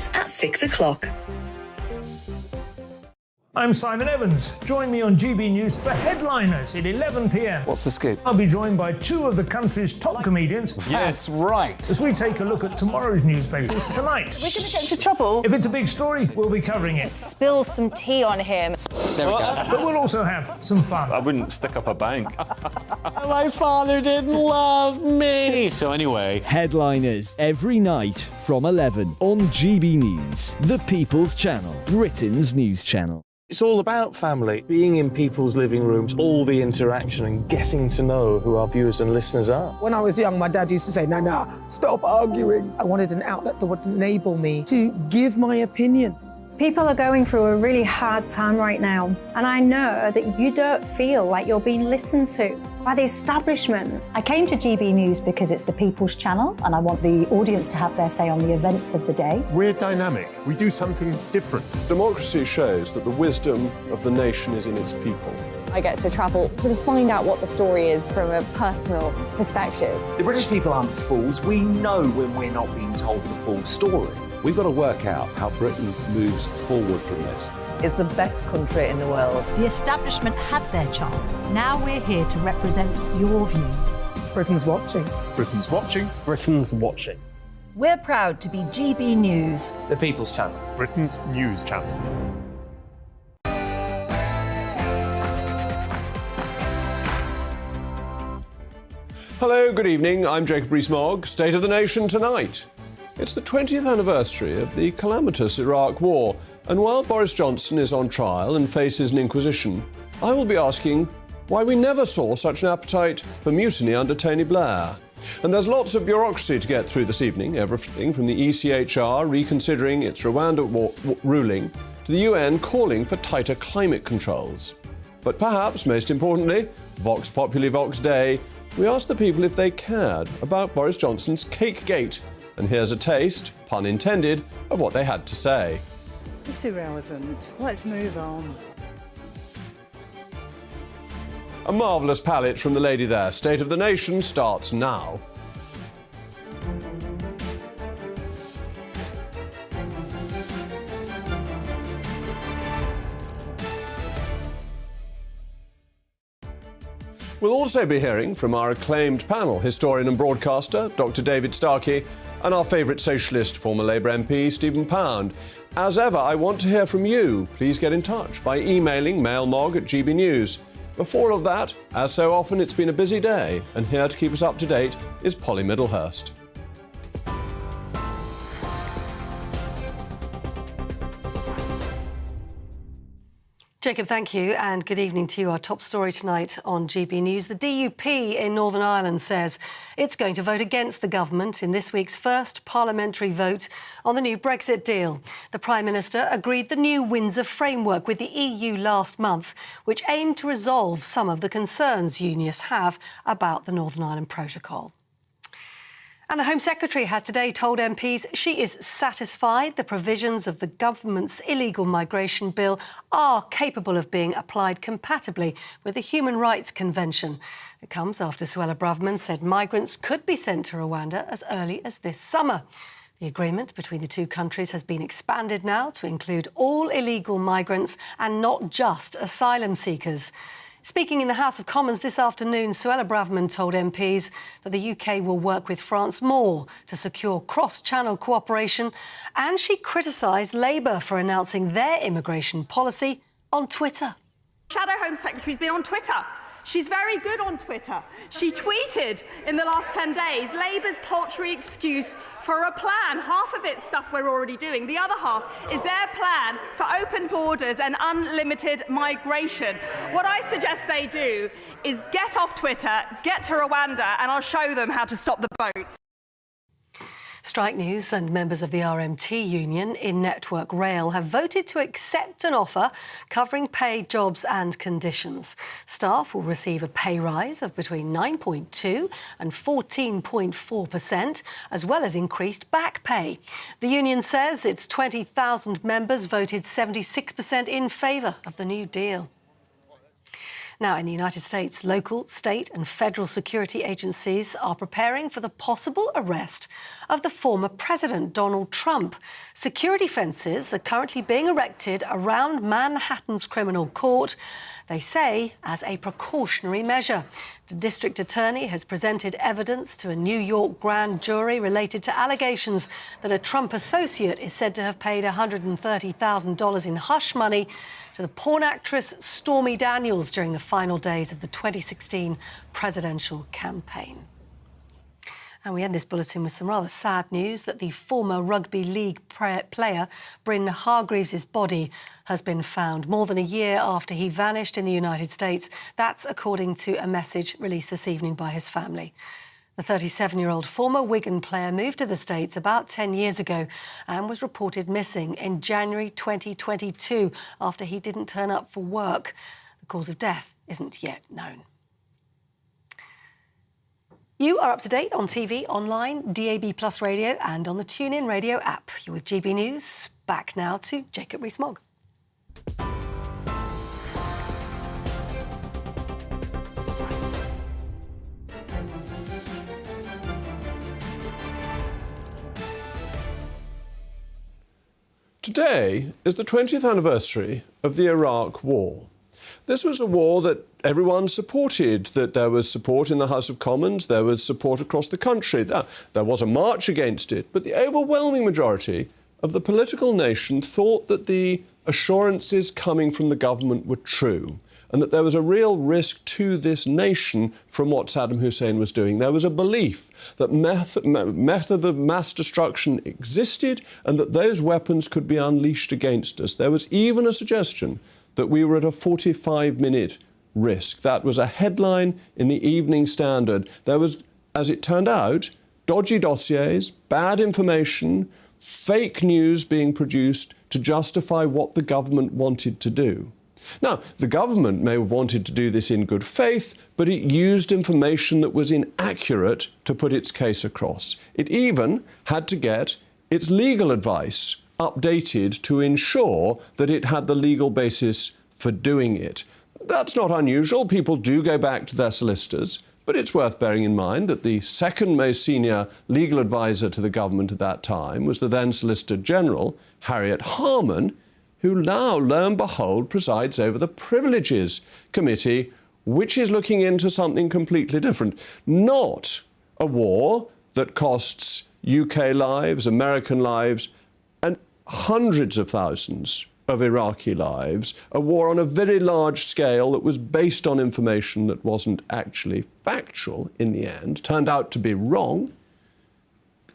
News at 6 o'clock. I'm Simon Evans. Join me on GB News for Headliners at 11 p.m. What's the scoop? I'll be joined by two of the country's top comedians. That's right. As we take a look at tomorrow's newspapers tonight. We're going to get into trouble. If it's a big story, we'll be covering it. Spill some tea on him. There we go. But we'll also have some fun. I wouldn't stick up a bank. My father didn't love me. So anyway. Headliners every night from 11 on GB News, the People's Channel, Britain's news channel. It's all about family, being in people's living rooms, all the interaction and getting to know who our viewers and listeners are. When I was young, my dad used to say, no, stop arguing. I wanted an outlet that would enable me to give my opinion. People are going through a really hard time right now, and I know that you don't feel like you're being listened to by the establishment. I came to GB News because it's the People's Channel, and I want the audience to have their say on the events of the day. We're dynamic. We do something different. Democracy shows that the wisdom of the nation is in its people. I get to travel to find out what the story is from a personal perspective. The British people aren't fools. We know when we're not being told the full story. We've got to work out how Britain moves forward from this. It's the best country in the world. The establishment had their chance. Now we're here to represent your views. Britain's watching. Britain's watching. Britain's watching. We're proud to be GB News, The People's Channel. Britain's news channel. Hello, good evening. I'm Jacob Rees-Mogg. State of the Nation tonight. It's the 20th anniversary of the calamitous Iraq War, and while Boris Johnson is on trial and faces an inquisition, I will be asking why we never saw such an appetite for mutiny under Tony Blair. And there's lots of bureaucracy to get through this evening, everything from the ECHR reconsidering its Rwanda ruling to the UN calling for tighter climate controls. But perhaps most importantly, Vox Populi Vox Day, we asked the people if they cared about Boris Johnson's cake gate. And here's a taste, pun intended, of what they had to say. It's irrelevant. Let's move on. A marvellous palette from the lady there. State of the Nation starts now. We'll also be hearing from our acclaimed panel, historian and broadcaster, Dr. David Starkey, and our favourite socialist, former Labour MP, Stephen Pound. As ever, I want to hear from you. Please get in touch by emailing mailmog@gbnews. Before all of that, as so often, it's been a busy day, and here to keep us up to date is Polly Middlehurst. Jacob, thank you, and good evening to you. Our top story tonight on GB News. The DUP in Northern Ireland says it's going to vote against the government in this week's first parliamentary vote on the new Brexit deal. The Prime Minister agreed the new Windsor framework with the EU last month, which aimed to resolve some of the concerns unionists have about the Northern Ireland Protocol. And the Home Secretary has today told MPs she is satisfied the provisions of the government's illegal migration bill are capable of being applied compatibly with the Human Rights Convention. It comes after Suella Braverman said migrants could be sent to Rwanda as early as this summer. The agreement between the two countries has been expanded now to include all illegal migrants and not just asylum seekers. Speaking in the House of Commons this afternoon, Suella Braverman told MPs that the UK will work with France more to secure cross-channel cooperation, and she criticised Labour for announcing their immigration policy on Twitter. Shadow Home Secretary's been on Twitter. She's very good on Twitter. She tweeted in the last 10 days, Labour's paltry excuse for a plan. Half of it's stuff we're already doing. The other half is their plan for open borders and unlimited migration. What I suggest they do is get off Twitter, get to Rwanda, and I'll show them how to stop the boats. Strike News and members of the RMT union in Network Rail have voted to accept an offer covering pay, jobs and conditions. Staff will receive a pay rise of between 9.2% and 14.4%, as well as increased back pay. The union says its 20,000 members voted 76% in favour of the new deal. Now, in the United States, local, state and federal security agencies are preparing for the possible arrest of the former president, Donald Trump. Security fences are currently being erected around Manhattan's criminal court, they say, as a precautionary measure. The district attorney has presented evidence to a New York grand jury related to allegations that a Trump associate is said to have paid $130,000 in hush money to the porn actress Stormy Daniels during the final days of the 2016 presidential campaign. And we end this bulletin with some rather sad news that the former rugby league player Bryn Hargreaves' body has been found more than a year after he vanished in the United States. That's according to a message released this evening by his family. The 37-year-old former Wigan player moved to the States about 10 years ago and was reported missing in January 2022 after he didn't turn up for work. The cause of death isn't yet known. You are up to date on TV, online, DAB+ radio and on the TuneIn Radio app. You're with GB News. Back now to Jacob Rees-Mogg. Today is the 20th anniversary of the Iraq War. This was a war that everyone supported, that there was support in the House of Commons, there was support across the country. There was a march against it, but the overwhelming majority of the political nation thought that the assurances coming from the government were true and that there was a real risk to this nation from what Saddam Hussein was doing. There was a belief that method of mass destruction existed and that those weapons could be unleashed against us. There was even a suggestion that we were at a 45-minute risk. That was a headline in the Evening Standard. There was, as it turned out, dodgy dossiers, bad information, fake news being produced to justify what the government wanted to do. Now, the government may have wanted to do this in good faith, but it used information that was inaccurate to put its case across. It even had to get its legal advice updated to ensure that it had the legal basis for doing it. That's not unusual. People do go back to their solicitors, but it's worth bearing in mind that the second most senior legal advisor to the government at that time was the then Solicitor General, Harriet Harman, who now, lo and behold, presides over the Privileges Committee, which is looking into something completely different. Not a war that costs UK lives, American lives, and hundreds of thousands of Iraqi lives, a war on a very large scale that was based on information that wasn't actually factual in the end, turned out to be wrong,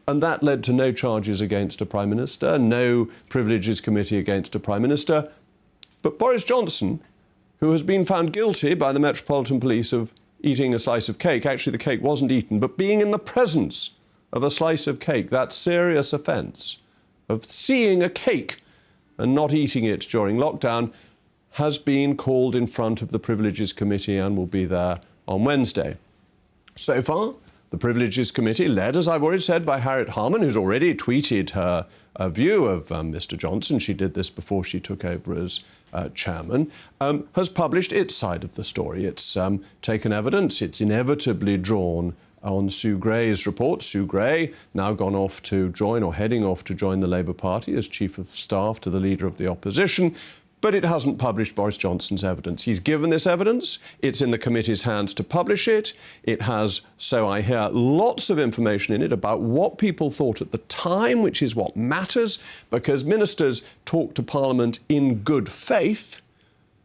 and that led to no charges against a Prime Minister, no Privileges Committee against a Prime Minister. But Boris Johnson, who has been found guilty by the Metropolitan Police of eating a slice of cake, actually the cake wasn't eaten, but being in the presence of a slice of cake, that serious offence of seeing a cake and not eating it during lockdown, has been called in front of the Privileges Committee and will be there on Wednesday. So far, the Privileges Committee, led, as I've already said, by Harriet Harman, who's already tweeted her view of Mr. Johnson, she did this before she took over as chairman, has published its side of the story. It's taken evidence, it's inevitably drawn on Sue Gray's report. Sue Gray, now gone off to join, or heading off to join the Labour Party as Chief of Staff to the Leader of the Opposition, but it hasn't published Boris Johnson's evidence. He's given this evidence. It's in the committee's hands to publish it. It has, so I hear, lots of information in it about what people thought at the time, which is what matters, because ministers talk to Parliament in good faith.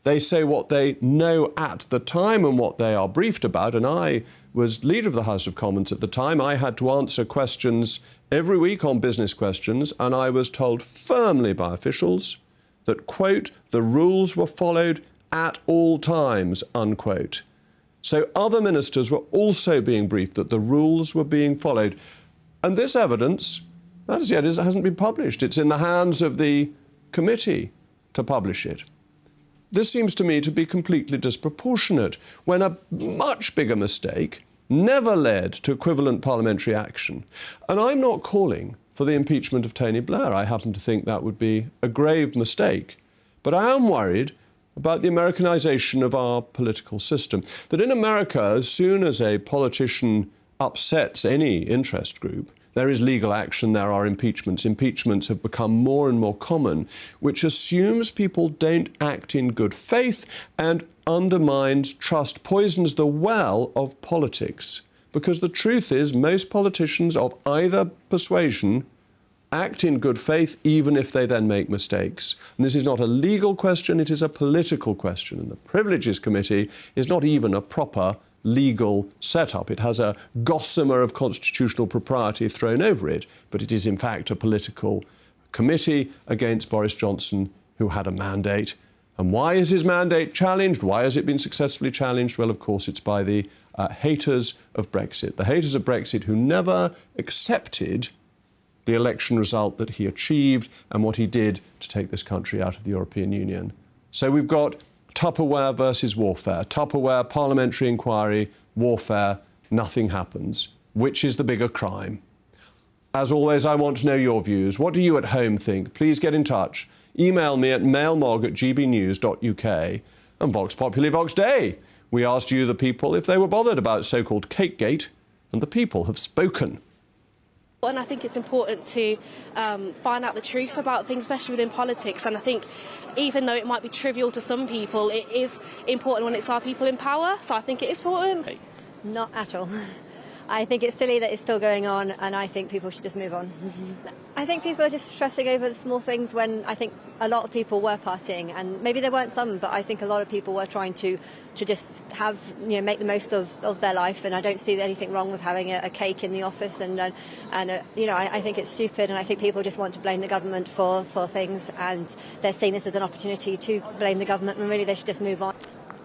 They say what they know at the time and what they are briefed about, and I was Leader of the House of Commons at the time. I had to answer questions every week on business questions, and I was told firmly by officials that, quote, the rules were followed at all times, unquote. So other ministers were also being briefed that the rules were being followed. And this evidence, that as yet, hasn't been published. It's in the hands of the committee to publish it. This seems to me to be completely disproportionate when a much bigger mistake never led to equivalent parliamentary action. And I'm not calling for the impeachment of Tony Blair. I happen to think that would be a grave mistake. But I am worried about the Americanization of our political system. That in America, as soon as a politician upsets any interest group, there is legal action, there are impeachments. Impeachments have become more and more common, which assumes people don't act in good faith and undermines trust, poisons the well of politics. Because the truth is, most politicians of either persuasion act in good faith, even if they then make mistakes. And this is not a legal question, it is a political question. And the Privileges Committee is not even a proper legal setup. It has a gossamer of constitutional propriety thrown over it, but it is in fact a political committee against Boris Johnson, who had a mandate. And why is his mandate challenged? Why has it been successfully challenged? Well, of course, it's by the haters of Brexit. The haters of Brexit who never accepted the election result that he achieved and what he did to take this country out of the European Union. So we've got Tupperware versus warfare. Tupperware, parliamentary inquiry, warfare, nothing happens. Which is the bigger crime? As always, I want to know your views. What do you at home think? Please get in touch. Email me at mailmog@gbnews.uk. And Vox Populi, Vox Day. We asked you, the people, if they were bothered about so-called Cakegate, and the people have spoken. And I think it's important to find out the truth about things, especially within politics. And I think even though it might be trivial to some people, it is important when it's our people in power. So I think it is important. Not at all. I think it's silly that it's still going on, and I think people should just move on. I think people are just stressing over the small things when I think a lot of people were partying, and maybe there weren't some, but I think a lot of people were trying to just have, make the most of their life, and I don't see anything wrong with having a cake in the office, and I think it's stupid, and I think people just want to blame the government for things, and they're seeing this as an opportunity to blame the government, and really they should just move on.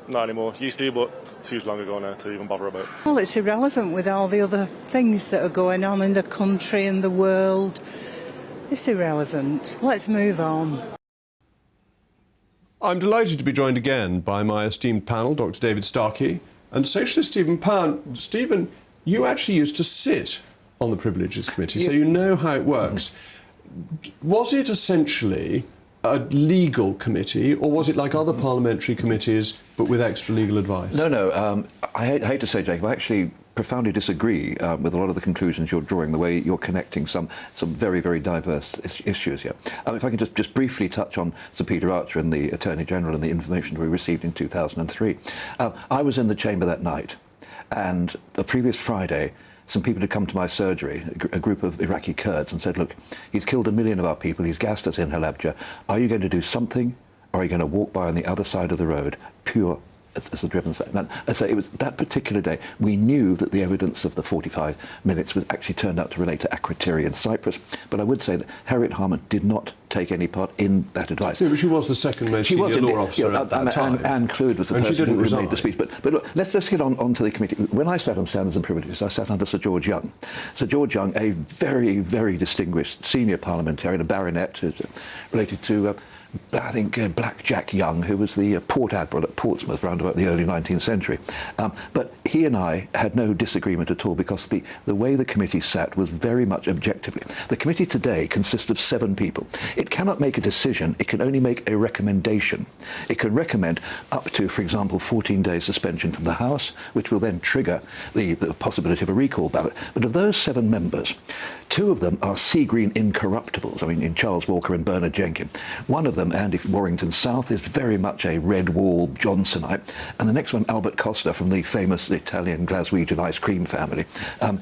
Not anymore. Used to, but it's too long ago now to even bother about. Well, it's irrelevant with all the other things that are going on in the country and the world. It's irrelevant. Let's move on. I'm delighted to be joined again by my esteemed panel, Dr. David Starkey and Socialist Stephen Pound. Stephen, you actually used to sit on the Privileges Committee, so you know how it works. Was it essentially a legal committee, or was it like other parliamentary committees, but with extra legal advice? No. I hate to say, Jacob, I actually profoundly disagree with a lot of the conclusions you're drawing, the way you're connecting some very, very diverse issues here. If I can just briefly touch on Sir Peter Archer and the Attorney General and the information we received in 2003. I was in the chamber that night, and the previous Friday, some people had come to my surgery, a group of Iraqi Kurds, and said, look, he's killed 1 million of our people, he's gassed us in Halabja. Are you going to do something, or are you going to walk by on the other side of the road, pure as a driven state? And so it was that particular day, we knew that the evidence of the 45 minutes was actually turned out to relate to Akrotiri in Cyprus. But I would say that Harriet Harman did not take any part in that advice. Yeah, but she was the second most senior law officer at that time. Anne Clude was the person who made the speech. But look, let's get on to the committee. When I sat on Standards and Privileges, I sat under Sir George Young. Sir George Young, a very, very distinguished senior parliamentarian, a baronet related to I think Black Jack Young, who was the port admiral at Portsmouth around about the early 19th century. But he and I had no disagreement at all, because the way the committee sat was very much objectively. The committee today consists of 7 people. It cannot make a decision, it can only make a recommendation. It can recommend up to, for example, 14 days suspension from the House, which will then trigger the possibility of a recall ballot. But of those 7 members, 2 of them are sea green incorruptibles, I mean, in Charles Walker and Bernard Jenkin. One of them, Andy Warrington South, is very much a red wall Johnsonite, and the next one, Albert Costa, from the famous Italian Glaswegian ice cream family,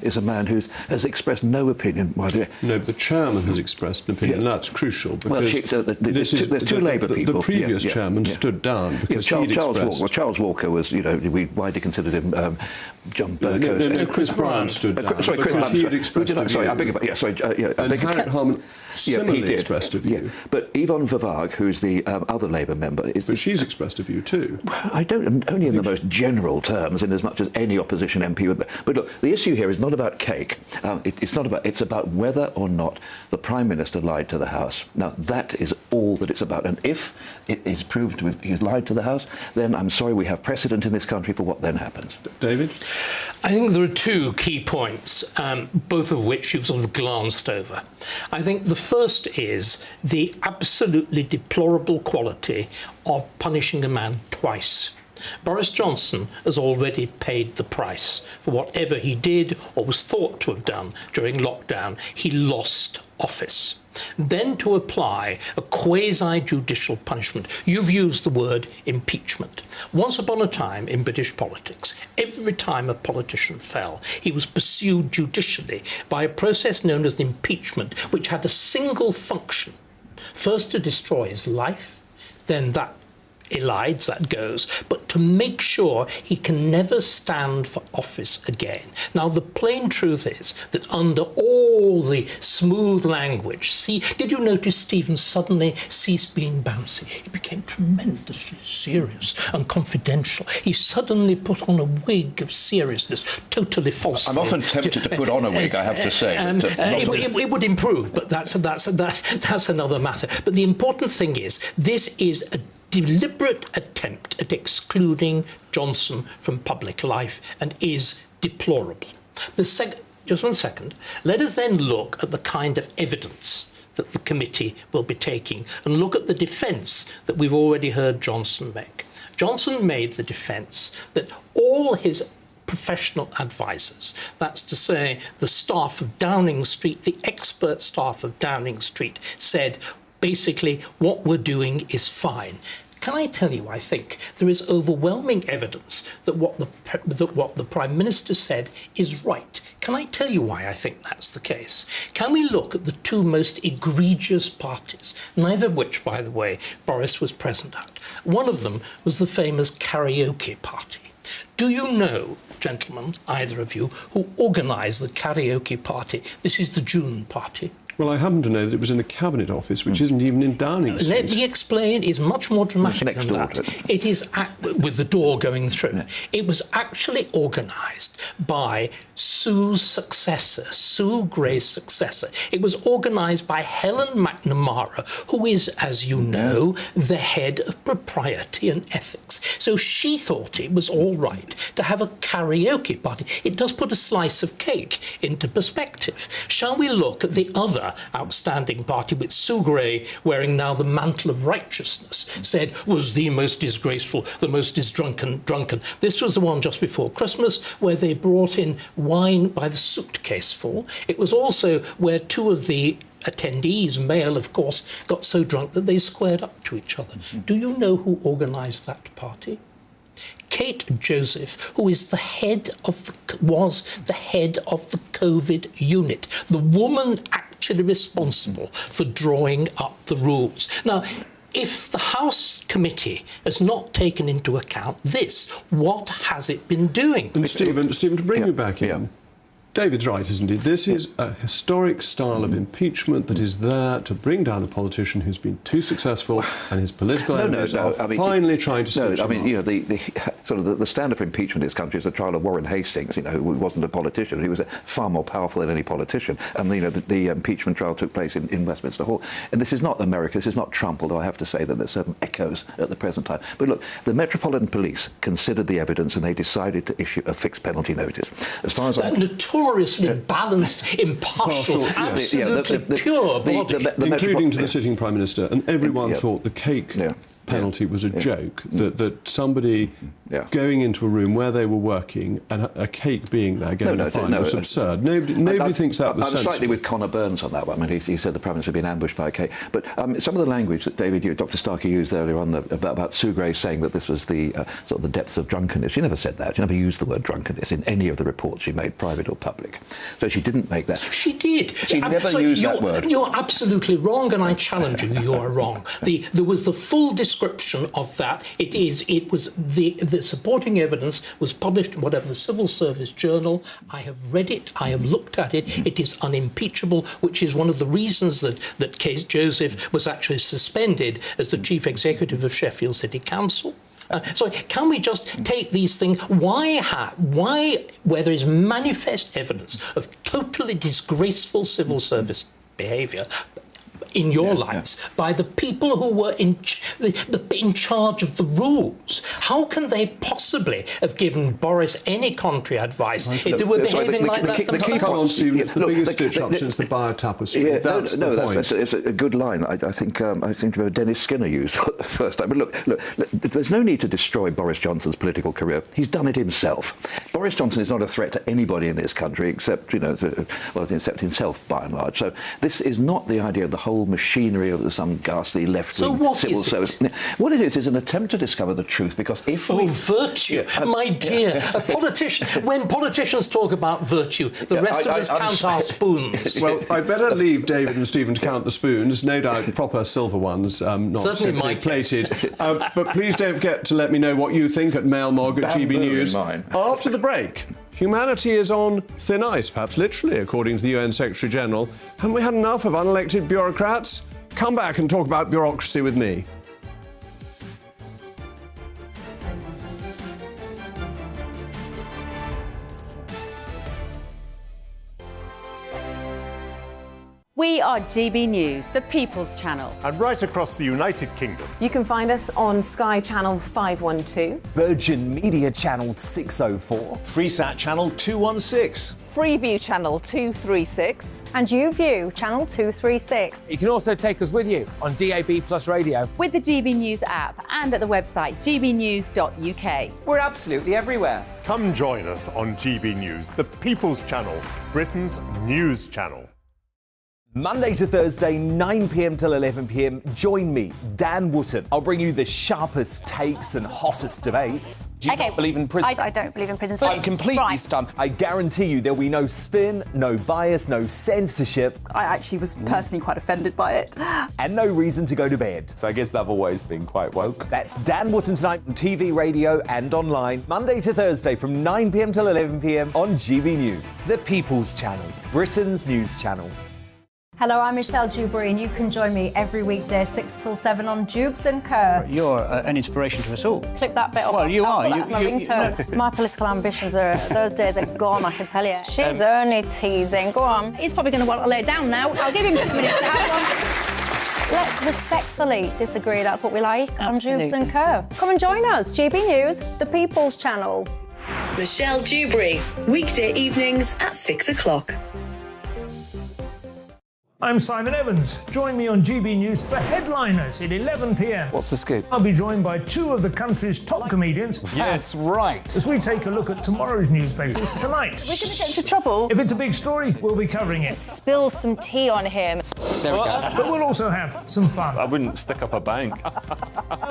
is a man who has expressed no opinion. No, but the chairman has expressed an opinion, and that's crucial, because there's 2 Labour people. The previous chairman stood down because Charles Walker was, we widely considered him John Burkos. No, Chris Bryant stood down. Sorry, because he had expressed a view. Sorry, I beg your pardon. And Harriet Harman similarly expressed a view. But Yvonne Vervaag, who's the other Labour member, but she's expressed a view too. I don't, only in the most general terms, in as much as any opposition MP would. But look, the issue here is not about cake. It's about whether or not the Prime Minister lied to the House. Now, that is all that it's about. And if it is proved he's lied to the House, then I'm sorry, we have precedent in this country for what then happens. David? I think there are 2 key points, both of which you've sort of glanced over. I think the first is the absolutely deplorable quality of punishing a man twice. Boris Johnson has already paid the price for whatever he did or was thought to have done during lockdown. He lost office. Then to apply a quasi-judicial punishment. You've used the word impeachment. Once upon a time in British politics, every time a politician fell, he was pursued judicially by a process known as impeachment, which had a single function. First, to destroy his life, then that elides, that goes, but to make sure he can never stand for office again. Now, the plain truth is that under all the smooth language, did you notice Stephen suddenly ceased being bouncy? He became tremendously serious and confidential. He suddenly put on a wig of seriousness, totally false. I'm often tempted to put on a wig, I have to say. It would improve, but that's another matter. But the important thing is, this is a deliberate attempt at excluding Johnson from public life and is deplorable. Just one second. Let us then look at the kind of evidence that the committee will be taking and look at the defence that we've already heard Johnson make. Johnson made the defence that all his professional advisors, that's to say the staff of Downing Street, the expert staff of Downing Street, said basically what we're doing is fine. Can I tell you, I think there is overwhelming evidence that what the Prime Minister said is right. Can I tell you why I think that's the case? Can we look at the two most egregious parties, neither of which, by the way, Boris was present at? One of them was the famous karaoke party. Do you know, gentlemen, either of you, who organised the karaoke party? This is the June party. Well, I happen to know that it was in the Cabinet Office, which isn't even in Downing Street. Let me explain. It's much more dramatic than that. It is, with the door going through. Yeah. It was actually organised by Sue's successor, Sue Gray's successor. It was organised by Helen McNamara, who is, as you know, the head of propriety and ethics. So she thought it was all right to have a karaoke party. It does put a slice of cake into perspective. Shall we look at the other outstanding party, which Sue Gray, wearing now the mantle of righteousness, said was the most disgraceful, the most drunken. This was the one just before Christmas, where they brought in wine by the suitcaseful. It was also where two of the attendees, male of course, got so drunk that they squared up to each other. Do you know who organised that party? Kate Joseph, who is was the head of the COVID unit, the woman actually responsible for drawing up the rules. Now, if the House committee has not taken into account this, what has it been doing? And Stephen, to bring you back in, David's right, isn't he? This is a historic style of impeachment that is there to bring down a politician who's been too successful and his political enemies are finally trying to stitch him up. You know, the standard for impeachment in this country is the trial of Warren Hastings, who wasn't a politician. He was far more powerful than any politician. And, the impeachment trial took place in Westminster Hall. And this is not America, this is not Trump, although I have to say that there's certain echoes at the present time. But look, the Metropolitan Police considered the evidence and they decided to issue a fixed penalty notice. As far as notoriously balanced, impartial, absolutely pure body. Including to the sitting Prime Minister, and everyone thought the cake penalty was a joke, that somebody going into a room where they were working and a cake being there getting a fine was absurd. Nobody thinks that was sensible. I'm slightly with Conor Burns on that one. I mean, he said the Prime Minister had been ambushed by a cake. But some of the language that Dr. Starkey used earlier on about Sue Gray saying that this was the sort of the depths of drunkenness, she never said that. She never used the word drunkenness in any of the reports she made, private or public. So she didn't make that. She did. She never used that word. You're absolutely wrong, and I challenge you. You are wrong. There was the full description of that. It was the supporting evidence was published in whatever the Civil Service Journal. I have read it. I have looked at it. It is unimpeachable, which is one of the reasons that Kate Joseph was actually suspended as the Chief Executive of Sheffield City Council. So can we just take these things? Why, where there is manifest evidence of totally disgraceful civil service behaviour, in your lights by the people who were in charge of the rules. How can they possibly have given Boris any contrary advice if they were behaving like that themselves? Come on, Stephen, it's the biggest stitch-up since the Bio Tapestry. That's the point. It's a good line. I think Dennis Skinner used for the first time. But look, there's no need to destroy Boris Johnson's political career. He's done it himself. Boris Johnson is not a threat to anybody in this country except himself, by and large. So this is not the idea of the whole machinery of some ghastly left-wing civil service. What it is an attempt to discover the truth, because if we... virtue! My dear, a politician... When politicians talk about virtue, the rest of us count our spoons. Well, I'd better leave David and Stephen to count the spoons, no doubt proper silver ones, not certainly simply plated. But please don't forget to let me know what you think at mailmog at GBNews. After the break, humanity is on thin ice, perhaps literally, according to the UN Secretary-General. Haven't we had enough of unelected bureaucrats? Come back and talk about bureaucracy with me. We are GB News, the People's Channel. And right across the United Kingdom. You can find us on Sky Channel 512, Virgin Media Channel 604, Freesat Channel 216, Freeview Channel 236, and YouView Channel 236. You can also take us with you on DAB+ radio, with the GB News app and at the website gbnews.uk. We're absolutely everywhere. Come join us on GB News, the People's Channel, Britain's news channel. Monday to Thursday, 9 p.m. till 11 p.m. Join me, Dan Wootton. I'll bring you the sharpest takes and hottest debates. Do you not believe in prison? I don't believe in prisons. I'm completely stunned. I guarantee you there'll be no spin, no bias, no censorship. I actually was personally quite offended by it. And no reason to go to bed. So I guess they've always been quite woke. That's Dan Wootton tonight on TV, radio and online. Monday to Thursday from 9 p.m. till 11 p.m. on GB News. The People's Channel, Britain's news channel. Hello, I'm Michelle Dewberry, and you can join me every weekday 6 till 7 on Jubes and Kerr. You're an inspiration to us all. Click that bit up. Well, you are. That's my ringtone. My political ambitions those days are gone, I can tell you. She's only teasing. Go on. He's probably going to want to lay down now. I'll give him 2 minutes to have one. Let's respectfully disagree. That's what we like on Jubes and Kerr. Come and join us. GB News, the People's Channel. Michelle Dewberry, weekday evenings at 6 o'clock. I'm Simon Evans. Join me on GB News for Headliners at 11 p.m. What's the scoop? I'll be joined by two of the country's top comedians. That's right. As we take a look at tomorrow's newspapers tonight. We're going to get into trouble. If it's a big story, we'll be covering it. Spill some tea on him. There we go. But we'll also have some fun. I wouldn't stick up a bank.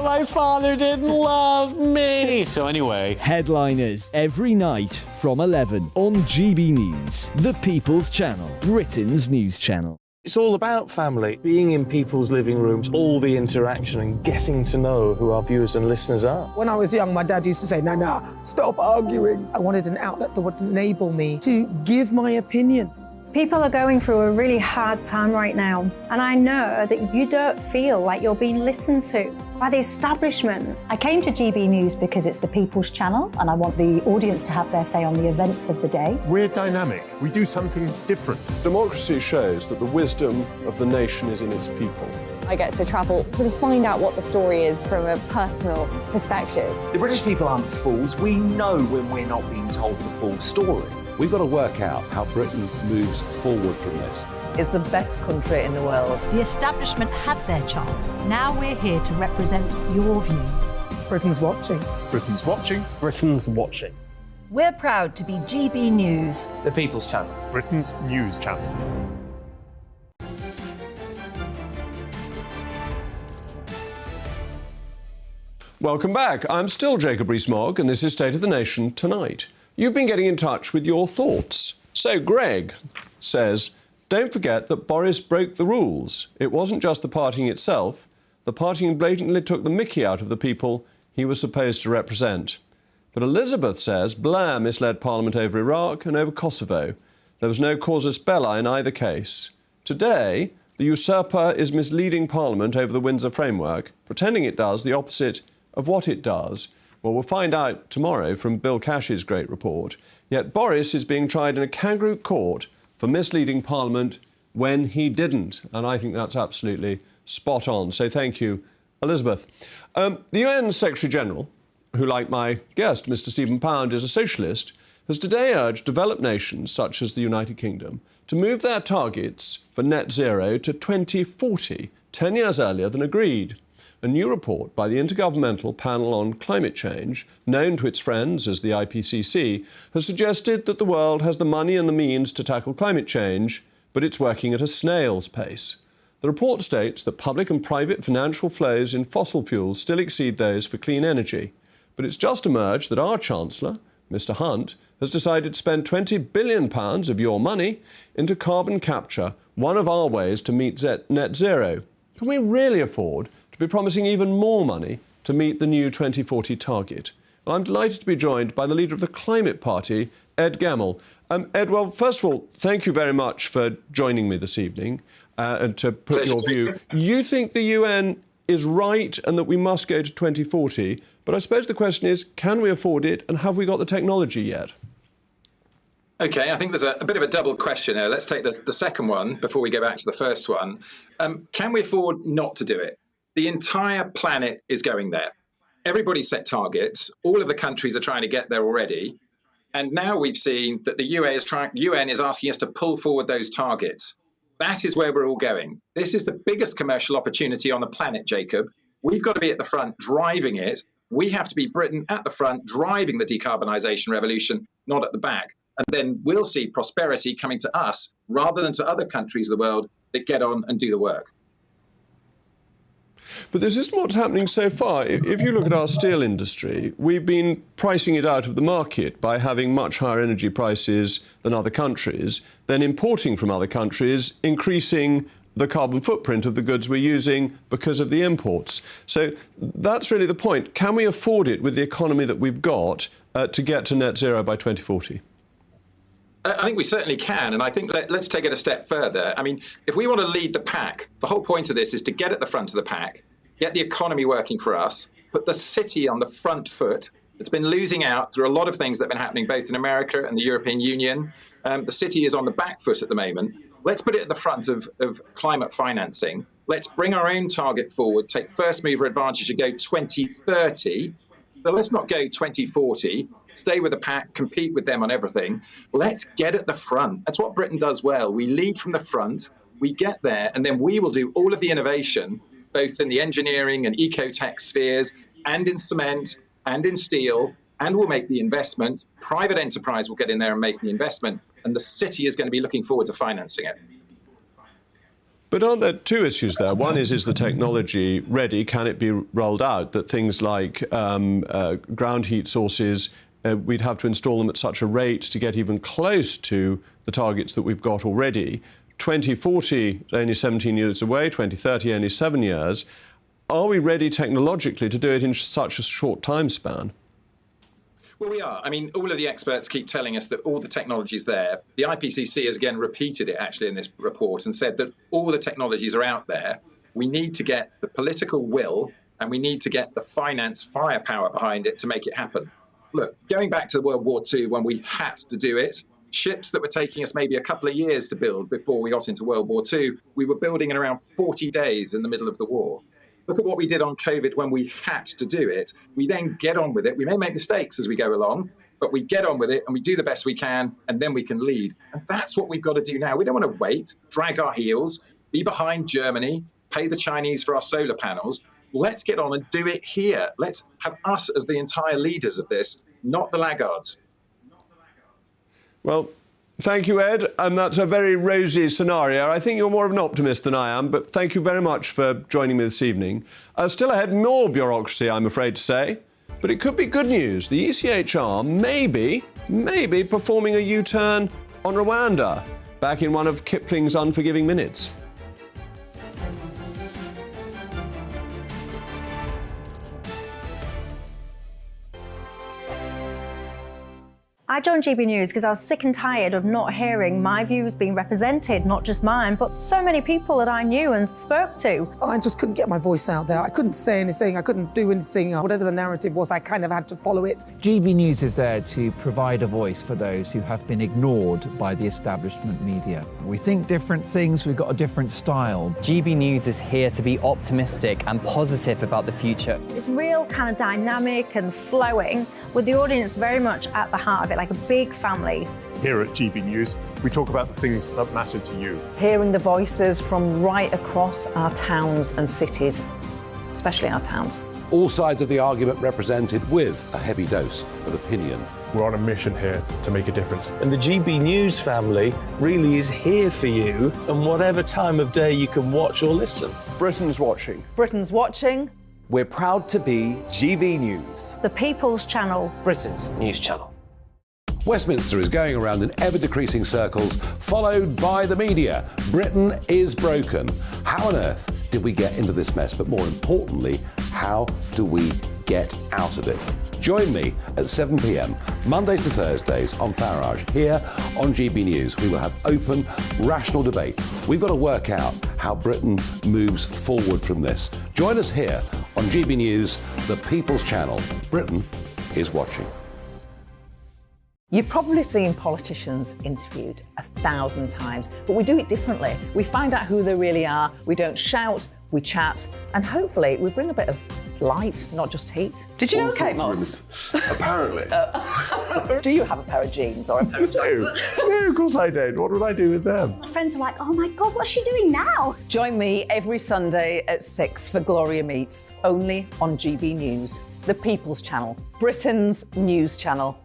My father didn't love me. So anyway, Headliners every night from 11 on GB News, the People's Channel, Britain's news channel. It's all about family, being in people's living rooms, all the interaction and getting to know who our viewers and listeners are. When I was young, my dad used to say, no, stop arguing. I wanted an outlet that would enable me to give my opinion. People are going through a really hard time right now, and I know that you don't feel like you're being listened to by the establishment. I came to GB News because it's the People's Channel, and I want the audience to have their say on the events of the day. We're dynamic. We do something different. Democracy shows that the wisdom of the nation is in its people. I get to travel to find out what the story is from a personal perspective. The British people aren't fools. We know when we're not being told the full story. We've got to work out how Britain moves forward from this. It's the best country in the world. The establishment had their chance. Now we're here to represent your views. Britain's watching. Britain's watching. Britain's watching. We're proud to be GB News, The People's Channel, Britain's news channel. Welcome back. I'm still Jacob Rees-Mogg, and this is State of the Nation Tonight. You've been getting in touch with your thoughts. So Greg says, don't forget that Boris broke the rules. It wasn't just the partying itself. The partying blatantly took the mickey out of the people he was supposed to represent. But Elizabeth says Blair misled Parliament over Iraq and over Kosovo. There was no casus belli in either case. Today, the usurper is misleading Parliament over the Windsor Framework, pretending it does the opposite of what it does. Well, we'll find out tomorrow from Bill Cash's great report. Yet Boris is being tried in a kangaroo court for misleading Parliament when he didn't. And I think that's absolutely spot on. So thank you, Elizabeth. The UN Secretary-General, who, like my guest, Mr. Stephen Pound, is a socialist, has today urged developed nations such as the United Kingdom to move their targets for net zero to 2040, 10 years earlier than agreed. A new report by the Intergovernmental Panel on Climate Change, known to its friends as the IPCC, has suggested that the world has the money and the means to tackle climate change, but it's working at a snail's pace. The report states that public and private financial flows in fossil fuels still exceed those for clean energy. But it's just emerged that our Chancellor, Mr. Hunt, has decided to spend £20 billion of your money into carbon capture, one of our ways to meet net zero. Can we really afford to be promising even more money to meet the new 2040 target? Well, I'm delighted to be joined by the leader of the Climate Party, Ed Gamble. Ed, well, first of all, thank you very much for joining me this evening and to put your view. You think the UN is right and that we must go to 2040, but I suppose the question is, can we afford it and have we got the technology yet? OK, I think there's a bit of a double question here. Let's take the second one before we go back to the first one. Can we afford not to do it? The entire planet is going there. Everybody set targets. All of the countries are trying to get there already. And now we've seen that the UN is asking us to pull forward those targets. That is where we're all going. This is the biggest commercial opportunity on the planet, Jacob. We've got to be at the front driving it. We have to be Britain at the front driving the decarbonisation revolution, not at the back. And then we'll see prosperity coming to us rather than to other countries of the world that get on and do the work. But this isn't what's happening so far. If you look at our steel industry, we've been pricing it out of the market by having much higher energy prices than other countries, then importing from other countries, increasing the carbon footprint of the goods we're using because of the imports. So that's really the point. Can we afford it with the economy that we've got to get to net zero by 2040? I think we certainly can. And I think let's take it a step further. I mean, if we want to lead the pack, the whole point of this is to get at the front of the pack, get the economy working for us, put the city on the front foot. It's been losing out through a lot of things that have been happening both in America and the European Union. The city is on the back foot at the moment. Let's put it at the front of climate financing. Let's bring our own target forward, take first mover advantage and go 2030. So let's not go 2040, stay with the pack, compete with them on everything. Let's get at the front. That's what Britain does well. We lead from the front, we get there, and then we will do all of the innovation, both in the engineering and eco-tech spheres, and in cement, and in steel, and we'll make the investment. Private enterprise will get in there and make the investment, and the city is going to be looking forward to financing it. But aren't there two issues there? One is the technology ready? Can it be rolled out? That things like ground heat sources, we'd have to install them at such a rate to get even close to the targets that we've got already. 2040 only 17 years away, 2030 only 7 years. Are we ready technologically to do it in such a short time span? Well, we are. I mean, all of the experts keep telling us that all the technology is there. The IPCC has again repeated it actually in this report and said that all the technologies are out there. We need to get the political will and we need to get the finance firepower behind it to make it happen. Look, going back to World War II when we had to do it, ships that were taking us maybe a couple of years to build before we got into World War II, we were building in around 40 days in the middle of the war. Look at what we did on COVID when we had to do it. We then get on with it. We may make mistakes as we go along, but we get on with it and we do the best we can, and then we can lead. And that's what we've got to do now. We don't want to wait, drag our heels, be behind Germany, pay the Chinese for our solar panels. Let's get on and do it here. Let's have us as the entire leaders of this, not the laggards. Well, thank you, Ed. And that's a very rosy scenario. I think you're more of an optimist than I am, but thank you very much for joining me this evening. Still ahead, more bureaucracy, I'm afraid to say. But it could be good news. The ECHR may be performing a U-turn on Rwanda, back in one of Kipling's unforgiving minutes. I joined GB News because I was sick and tired of not hearing my views being represented, not just mine, but so many people that I knew and spoke to. I just couldn't get my voice out there. I couldn't say anything. I couldn't do anything. Whatever the narrative was, I kind of had to follow it. GB News is there to provide a voice for those who have been ignored by the establishment media. We think different things, we've got a different style. GB News is here to be optimistic and positive about the future. It's real kind of dynamic and flowing, with the audience very much at the heart of it, like a big family. Here at GB News, we talk about the things that matter to you. Hearing the voices from right across our towns and cities, especially our towns. All sides of the argument represented with a heavy dose of opinion. We're on a mission here to make a difference. And the GB News family really is here for you, and whatever time of day you can watch or listen. Britain's watching. Britain's watching. We're proud to be GB News. The People's Channel. Britain's news channel. Westminster is going around in ever-decreasing circles, followed by the media. Britain is broken. How on earth did we get into this mess? But more importantly, how do we get out of it? Join me at 7 p.m, Mondays to Thursdays on Farage. Here on GB News, we will have open, rational debate. We've got to work out how Britain moves forward from this. Join us here on GB News, the People's Channel. Britain is watching. You've probably seen politicians interviewed 1,000 times, but we do it differently. We find out who they really are, we don't shout, we chat, and hopefully we bring a bit of light, not just heat. Did you know Kate Moss? Apparently. Do you have a pair of jeans or a pair of jeans? No, of course I don't. What would I do with them? My friends are like, oh my God, what's she doing now? Join me every Sunday at 6 for Gloria Meets, only on GB News, the People's Channel, Britain's news channel.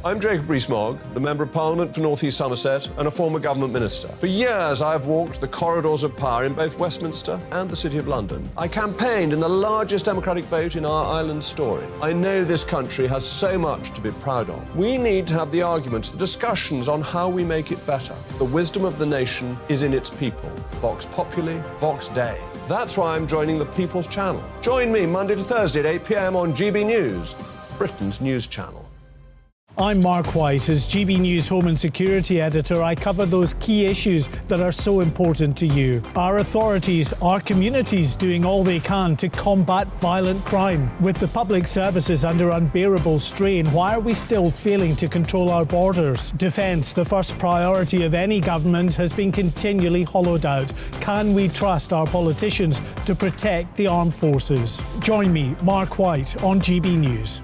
I'm Jacob Rees-Mogg, the Member of Parliament for North East Somerset and a former government minister. For years, I've walked the corridors of power in both Westminster and the City of London. I campaigned in the largest democratic vote in our island's story. I know this country has so much to be proud of. We need to have the arguments, the discussions on how we make it better. The wisdom of the nation is in its people. Vox Populi, Vox Dei. That's why I'm joining the People's Channel. Join me Monday to Thursday at 8 p.m. on GB News, Britain's news channel. I'm Mark White. As GB News Home and Security Editor, I cover those key issues that are so important to you. Our authorities, our communities doing all they can to combat violent crime. With the public services under unbearable strain, why are we still failing to control our borders? Defence, the first priority of any government, has been continually hollowed out. Can we trust our politicians to protect the armed forces? Join me, Mark White, on GB News.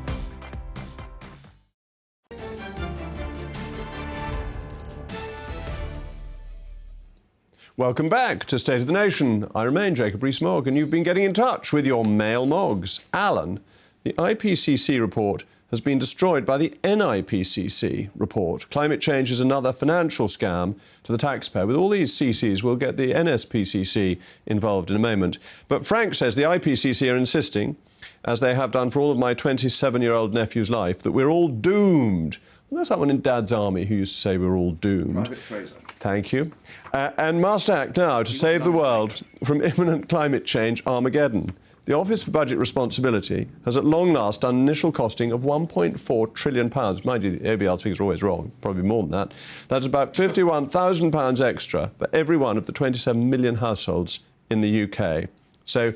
Welcome back to State of the Nation. I remain Jacob Rees-Mogg, and you've been getting in touch with your male Moggs. Alan, the IPCC report has been destroyed by the NIPCC report. Climate change is another financial scam to the taxpayer. With all these CCs, we'll get the NSPCC involved in a moment. But Frank says the IPCC are insisting, as they have done for all of my 27-year-old nephew's life, that we're all doomed. Well, there's someone in Dad's army who used to say we're all doomed. Private Fraser. Thank you. And must act now to save the world from imminent climate change Armageddon. The Office for Budget Responsibility has at long last done initial costing of £1.4 trillion. Mind you, the ABL's figures are always wrong, probably more than that. That's about £51,000 extra for every one of the 27 million households in the UK. So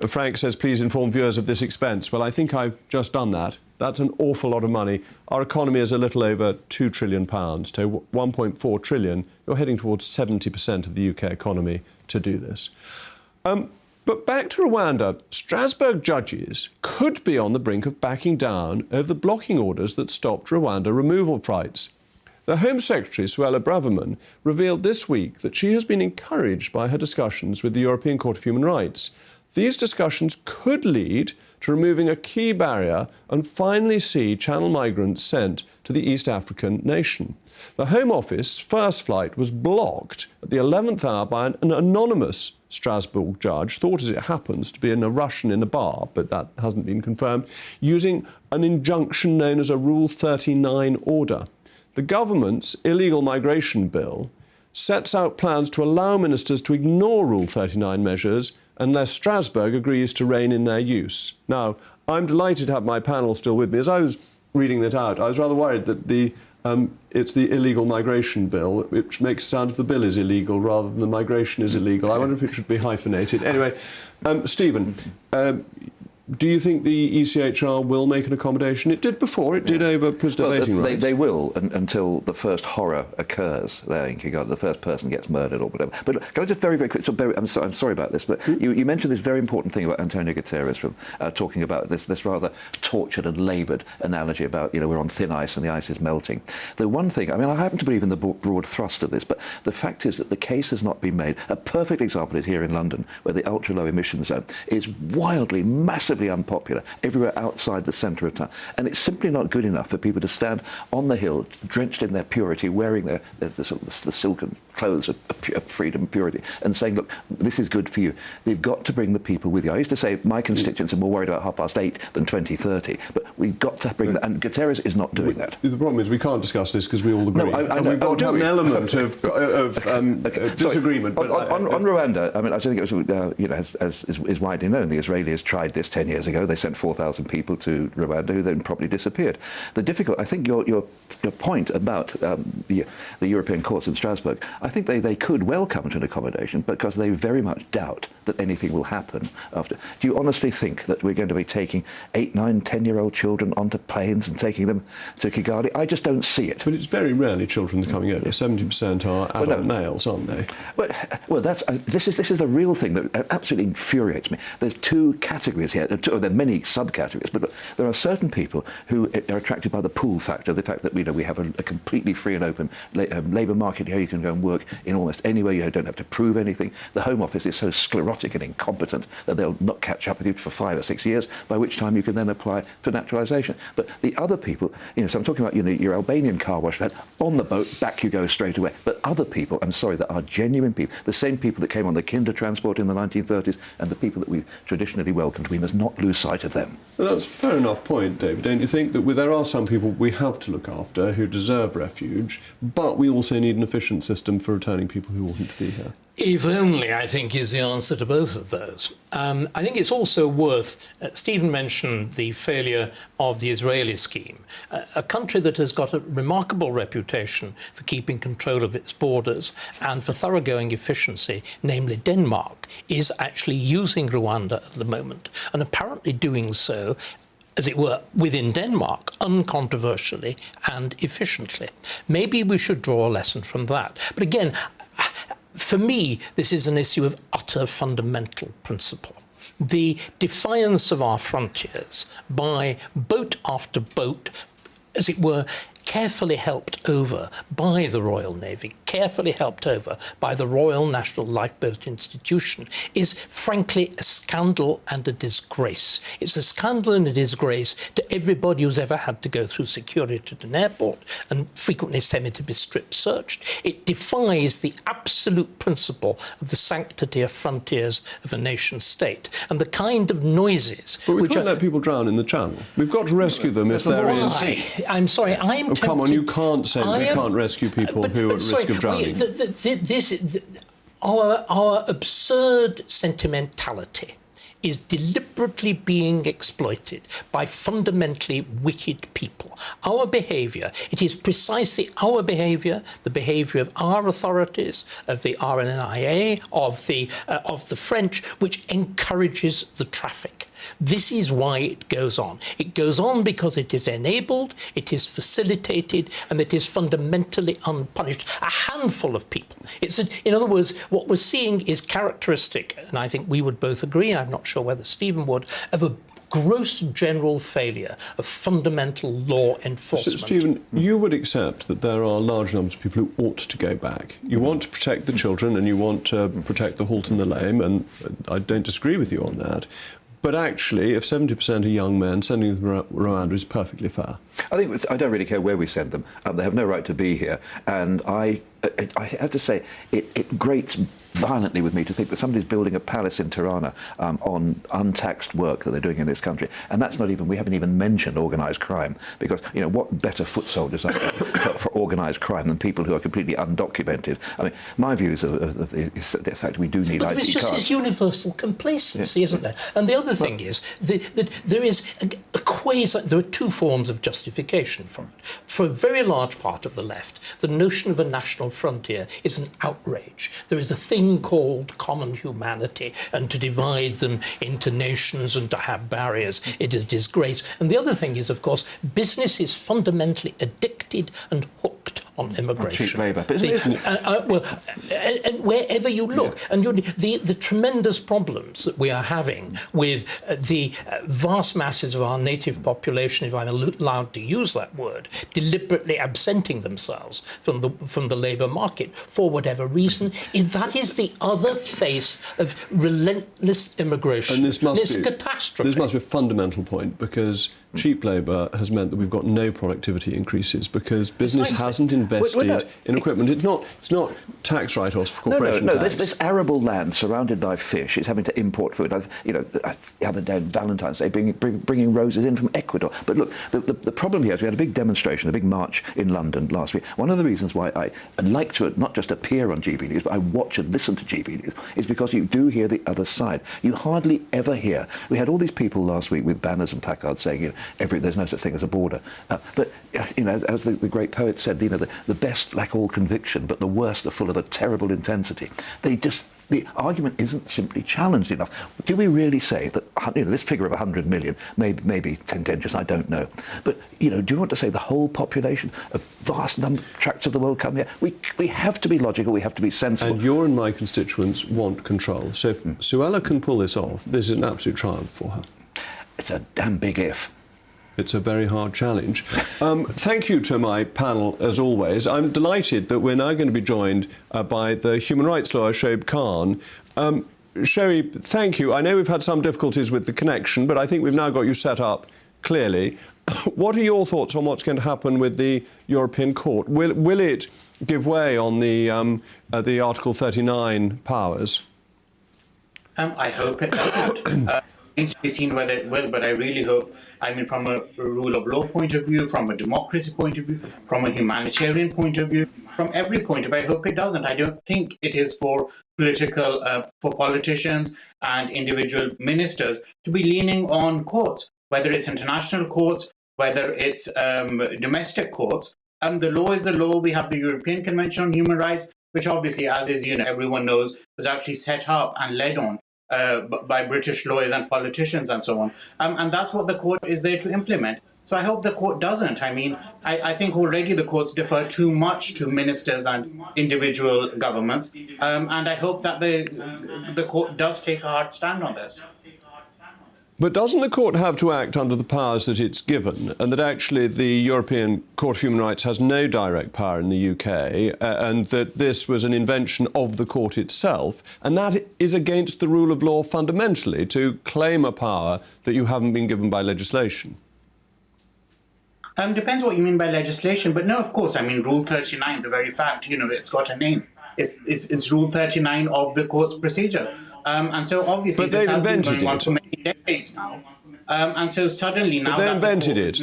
Frank says, please inform viewers of this expense. Well, I think I've just done that. That's an awful lot of money. Our economy is a little over £2 trillion. So 1.4 trillion, you're heading towards 70% of the UK economy to do this. But back to Rwanda, Strasbourg judges could be on the brink of backing down over the blocking orders that stopped Rwanda removal flights. The Home Secretary, Suella Braverman, revealed this week that she has been encouraged by her discussions with the European Court of Human Rights. These discussions could lead to removing a key barrier and finally see Channel migrants sent to the East African nation. The Home Office's first flight was blocked at the 11th hour by an anonymous Strasbourg judge, thought as it happens to be a Russian in a bar, but that hasn't been confirmed, using an injunction known as a Rule 39 order. The government's illegal migration bill sets out plans to allow ministers to ignore Rule 39 measures unless Strasbourg agrees to rein in their use. Now, I'm delighted to have my panel still with me. As I was reading that out. I was rather worried that it's the illegal migration bill, which makes it sound if the bill is illegal rather than the migration is illegal. I wonder if it should be hyphenated. Anyway, Stephen, do you think the ECHR will make an accommodation? It did before. It did over prisoner voting rights. They will until the first horror occurs there in Kigali, the first person gets murdered or whatever. But can I just very, very quick, I'm sorry about this, but you mentioned this very important thing about Antonio Guterres from talking about this rather tortured and laboured analogy about, we're on thin ice and the ice is melting. The one thing, I happen to believe in the broad thrust of this, but the fact is that the case has not been made. A perfect example is here in London, where the ultra-low emission zone is wildly, massively unpopular everywhere outside the centre of town, and it's simply not good enough for people to stand on the hill, drenched in their purity, wearing the silken clothes of freedom and purity, and saying, look, this is good for you. They've got to bring the people with you. I used to say my constituents are more worried about 8:30 than 2030, but we've got to bring that, and Guterres is not doing that. The problem is we can't discuss this because we all agree. No, I know. We've got to have an element of disagreement. Sorry, on Rwanda, I think it was, as is widely known, the Israelis tried this 10 years ago. They sent 4,000 people to Rwanda who then probably disappeared. I think your point about the European courts in Strasbourg, I think they could well come to an accommodation because they very much doubt that anything will happen after. Do you honestly think that we're going to be taking 8, 9, 10-year-old children onto planes and taking them to Kigali? I just don't see it. But it's very rarely children coming over. 70% are adult males, aren't they? Well, this is a real thing that absolutely infuriates me. There's two categories here. There are many subcategories, but there are certain people who are attracted by the pull factor, the fact that we have a completely free and open labour market here. You can go and work in almost anywhere. You don't have to prove anything. The Home Office is so sclerotic and incompetent that they'll not catch up with you for 5 or 6 years, by which time you can then apply for naturalisation. But the other people, so I'm talking about your Albanian car wash, that on the boat, back you go straight away. But other people, I'm sorry, that are genuine people, the same people that came on the Kinder transport in the 1930s and the people that we traditionally welcomed, we must not lose sight of them. Well, that's a fair enough point, David. Don't you think that there are some people we have to look after who deserve refuge, but we also need an efficient system for returning people who oughtn't to be here? If only, I think, is the answer to both of those. I think it's also worth, Stephen mentioned the failure of the Israeli scheme, a country that has got a remarkable reputation for keeping control of its borders and for thoroughgoing efficiency, namely Denmark, is actually using Rwanda at the moment, and apparently doing so, as it were, within Denmark, uncontroversially and efficiently. Maybe we should draw a lesson from that. But again, for me, this is an issue of utter fundamental principle. The defiance of our frontiers by boat after boat, as it were, carefully helped over by the Royal Navy, carefully helped over by the Royal National Lifeboat Institution, is frankly a scandal and a disgrace. It's a scandal and a disgrace to everybody who's ever had to go through security at an airport and frequently semi to be strip searched. It defies the absolute principle of the sanctity of frontiers of a nation state and the kind of noises. But we can't let people drown in the channel. We've got to rescue them if there is. I'm sorry, I'm tempted. Come on, you can't say we can't rescue people who are at risk of drowning. Our absurd sentimentality is deliberately being exploited by fundamentally wicked people. Our behaviour, it is precisely our behaviour, the behaviour of our authorities, of the RNIA, of the French, which encourages the traffic. This is why it goes on. It goes on because it is enabled, it is facilitated, and it is fundamentally unpunished. A handful of people. In other words, what we're seeing is characteristic, and I think we would both agree, I'm not sure whether Stephen would, of a gross general failure of fundamental law enforcement. So, Stephen, you would accept that there are large numbers of people who ought to go back. You want to protect the children and you want to protect the halt and the lame, and I don't disagree with you on that. But actually, if 70% are young men, sending them to Rwanda is perfectly fair. I don't really care where we send them. They have no right to be here. And I I have to say, it grates violently with me to think that somebody's building a palace in Tirana on untaxed work that they're doing in this country. And that's not even, we haven't even mentioned organised crime, because, you know, what better foot soldiers are there for organised crime than people who are completely undocumented? I mean, my views of the fact we do need ID cards. There's just this universal complacency, isn't there? And the other thing is that there is a quasi, there are two forms of justification for it. For a very large part of the left, the notion of a national frontier is an outrage. There is a thing called common humanity, and to divide them into nations and to have barriers, it is disgrace. And the other thing is, of course, business is fundamentally addicted and hooked on immigration. Cheap labour. But isn't it? And wherever you look, and the tremendous problems that we are having with the vast masses of our native population, if I'm allowed to use that word, deliberately absenting themselves from the labour market for whatever reason, that is the other face of relentless immigration. And this must it's be a catastrophe. This must be a fundamental point, because cheap labour has meant that we've got no productivity increases because business hasn't invested in equipment. It's not tax write-offs for corporation tax. This arable land surrounded by fish is having to import food. You know, the other day, Valentine's Day, bringing roses in from Ecuador. But look, the problem here is we had a big demonstration, a big march in London last week. One of the reasons why I'd like to not just appear on GB News, but I watch and listen to GB News, is because you do hear the other side. You hardly ever hear. We had all these people last week with banners and placards saying, you know, there's no such thing as a border. But, you know, as the great poet said, you know, the best lack all conviction, but the worst are full of a terrible intensity. The argument isn't simply challenged enough. Do we really say that, you know, this figure of 100 million may be tendentious? I don't know. But, you know, do you want to say the whole population of vast tracts of the world come here? We have to be logical. We have to be sensible. And your and my constituents want control. So if Suella can pull this off, this is an absolute triumph for her. It's a damn big if. It's a very hard challenge. Thank you to my panel, as always. I'm delighted that we're now going to be joined by the human rights lawyer, Shoaib Khan. Shoaib, thank you. I know we've had some difficulties with the connection, but I think we've now got you set up clearly. What are your thoughts on what's going to happen with the European Court? Will it give way on the Article 39 powers? I hope it doesn't. Needs to be seen whether it will, but I really hope, I mean, from a rule of law point of view, from a democracy point of view, from a humanitarian point of view, from every point of view, I hope it doesn't. I don't think it is for politicians and individual ministers to be leaning on courts, whether it's international courts, whether it's domestic courts. The law is the law. We have the European Convention on Human Rights, which obviously, as is, you know, everyone knows, was actually set up and led on by British lawyers and politicians and so on. And that's what the court is there to implement. So I hope the court doesn't. I mean, I think already the courts defer too much to ministers and individual governments. And I hope that the court does take a hard stand on this. But doesn't the court have to act under the powers that it's given, and that actually the European Court of Human Rights has no direct power in the UK, and that this was an invention of the court itself, and that is against the rule of law fundamentally to claim a power that you haven't been given by legislation? Depends what you mean by legislation, but no, of course, I mean, Rule 39, the very fact, you know, it's got a name. It's Rule 39 of the court's procedure. And so obviously this has been going on for many decades now. And so suddenly now they invented it.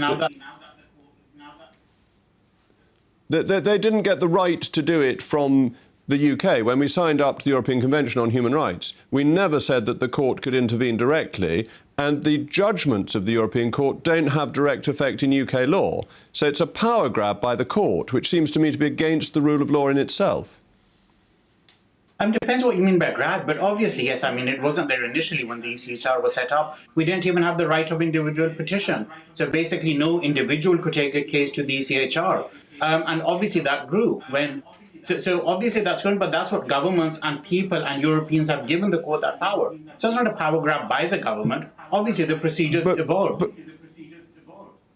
They didn't get the right to do it from the UK. When we signed up to the European Convention on Human Rights, we never said that the court could intervene directly, and the judgments of the European Court don't have direct effect in UK law. So it's a power grab by the court, which seems to me to be against the rule of law in itself. Depends what you mean by grab, but obviously, yes, I mean, it wasn't there initially when the ECHR was set up. We didn't even have the right of individual petition. So basically, no individual could take a case to the ECHR. And obviously, that grew when... So obviously, that's good, but that's what governments and people and Europeans have given the court that power. So it's not a power grab by the government. Obviously, the procedures evolved.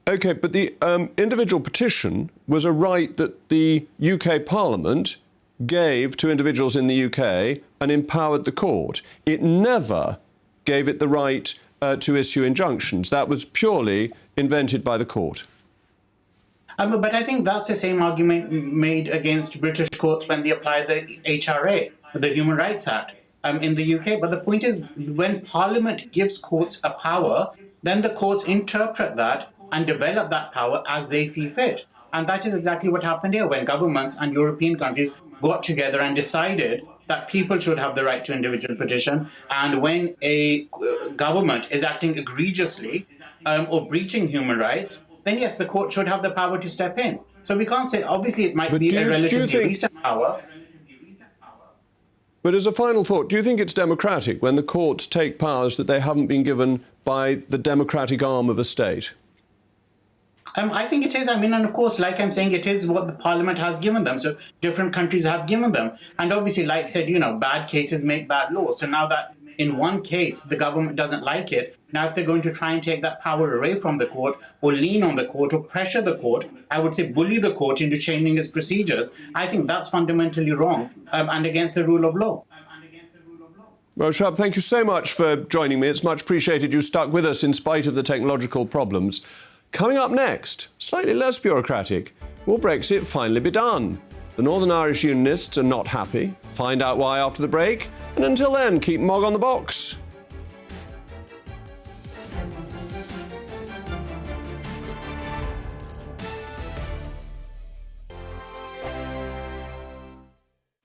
OK, but the individual petition was a right that the UK Parliament gave to individuals in the UK and empowered the court. It never gave it the right to issue injunctions. That was purely invented by the court. But I think that's the same argument made against British courts when they apply the HRA, the Human Rights Act, in the UK. But the point is, when Parliament gives courts a power, then the courts interpret that and develop that power as they see fit. And that is exactly what happened here when governments and European countries got together and decided that people should have the right to individual petition. And when a government is acting egregiously or breaching human rights, then yes, the court should have the power to step in. So we can't say, obviously it might be a relatively recent power. But as a final thought, do you think it's democratic when the courts take powers that they haven't been given by the democratic arm of a state? I think it is. I mean, and of course, like I'm saying, it is what the Parliament has given them. So different countries have given them. And obviously, like I said, bad cases make bad laws. So now that in one case, the government doesn't like it, now if they're going to try and take that power away from the court or lean on the court or pressure the court, I would say bully the court into changing its procedures, I think that's fundamentally wrong and against the rule of law. Well, Shab, thank you so much for joining me. It's much appreciated you stuck with us in spite of the technological problems. Coming up next, slightly less bureaucratic, will Brexit finally be done? The Northern Irish Unionists are not happy. Find out why after the break. And until then, keep Mogg on the box.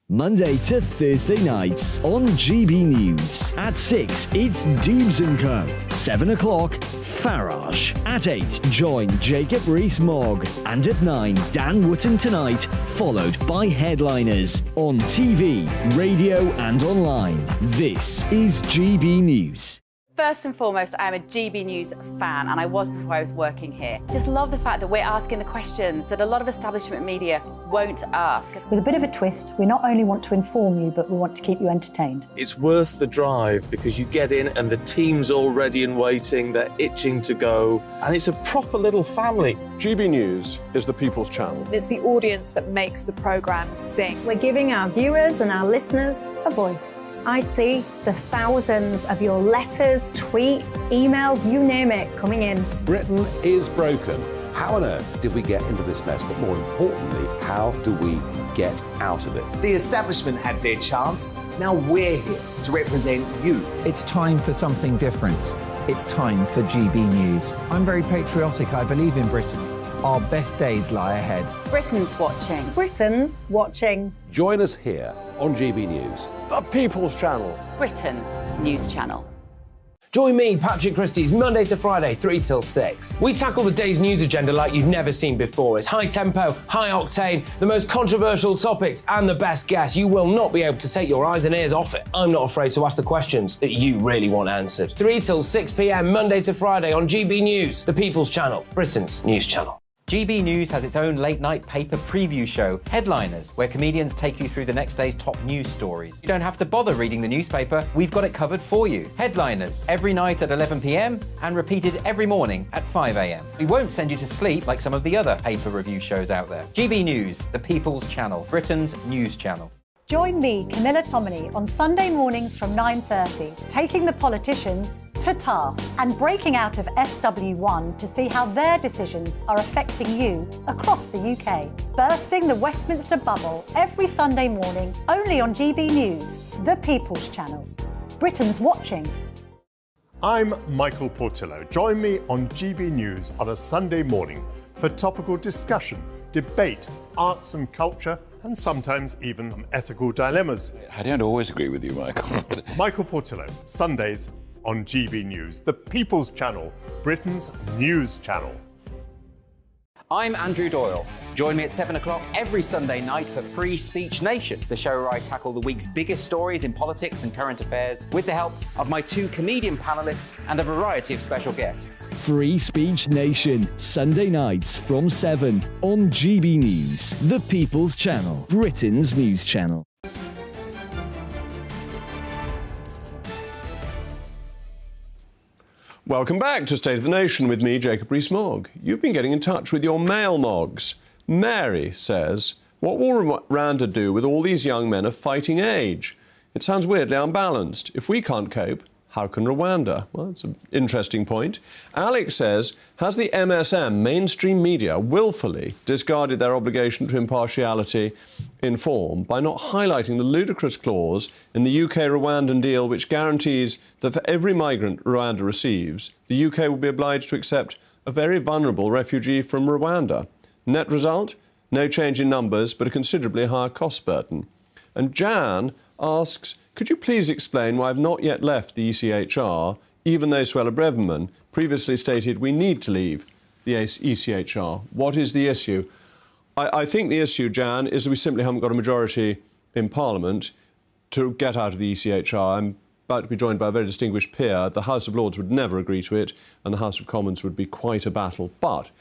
Monday to Thursday nights on GB News. At 6, it's Dubes & Co. 7 o'clock, Farage. At 8, join Jacob Rees-Mogg. And at 9, Dan Wootton Tonight, followed by Headliners. On TV, radio and online. This is GB News. First and foremost, I am a GB News fan, and I was before I was working here. Just love the fact that we're asking the questions that a lot of establishment media won't ask. With a bit of a twist, we not only want to inform you, but we want to keep you entertained. It's worth the drive because you get in and the team's all ready and waiting, they're itching to go, and it's a proper little family. GB News is the People's Channel. It's the audience that makes the programme sing. We're giving our viewers and our listeners a voice. I see the thousands of your letters, tweets, emails, you name it, coming in. Britain is broken. How on earth did we get into this mess? But more importantly, how do we get out of it? The establishment had their chance. Now we're here to represent you. It's time for something different. It's time for GB News. I'm very patriotic. I believe in Britain. Our best days lie ahead. Britain's watching. Britain's watching. Join us here on GB News. The People's Channel. Britain's news channel. Join me, Patrick Christie's, Monday to Friday, 3 till 6. We tackle the day's news agenda like you've never seen before. It's high tempo, high octane, the most controversial topics, and the best guests. You will not be able to take your eyes and ears off it. I'm not afraid to ask the questions that you really want answered. 3 till 6 p.m, Monday to Friday on GB News, the People's Channel, Britain's news channel. GB News has its own late-night paper preview show, Headliners, where comedians take you through the next day's top news stories. You don't have to bother reading the newspaper, we've got it covered for you. Headliners, every night at 11 p.m, and repeated every morning at 5 a.m. We won't send you to sleep like some of the other paper review shows out there. GB News, the People's Channel, Britain's news channel. Join me, Camilla Tominey, on Sunday mornings from 9:30, taking the politicians to task and breaking out of SW1 to see how their decisions are affecting you across the UK. Bursting the Westminster bubble every Sunday morning, only on GB News, the People's Channel. Britain's watching. I'm Michael Portillo. Join me on GB News on a Sunday morning for topical discussion, debate, arts and culture, and sometimes even ethical dilemmas. I don't always agree with you, Michael. Michael Portillo, Sundays on GB News, the People's Channel, Britain's news channel. I'm Andrew Doyle. Join me at 7 o'clock every Sunday night for Free Speech Nation, the show where I tackle the week's biggest stories in politics and current affairs with the help of my 2 comedian panellists and a variety of special guests. Free Speech Nation, Sunday nights from 7 on GB News, the People's Channel, Britain's news channel. Welcome back to State of the Nation with me, Jacob Rees-Mogg. You've been getting in touch with your mail mogs. Mary says, what will Rwanda do with all these young men of fighting age? It sounds weirdly unbalanced. If we can't cope, How can Rwanda? Well, it's an interesting point. Alex says, has the MSM, mainstream media, willfully discarded their obligation to impartiality in form by not highlighting the ludicrous clause in the UK-Rwandan deal which guarantees that for every migrant Rwanda receives, the UK will be obliged to accept a very vulnerable refugee from Rwanda? Net result? No change in numbers, but a considerably higher cost burden. And Jan asks, could you please explain why I've not yet left the ECHR, even though Suella Braverman previously stated we need to leave the ECHR? What is the issue? I think the issue, Jan, is that we simply haven't got a majority in Parliament to get out of the ECHR. I'm about to be joined by a very distinguished peer. The House of Lords would never agree to it, and the House of Commons would be quite a battle. But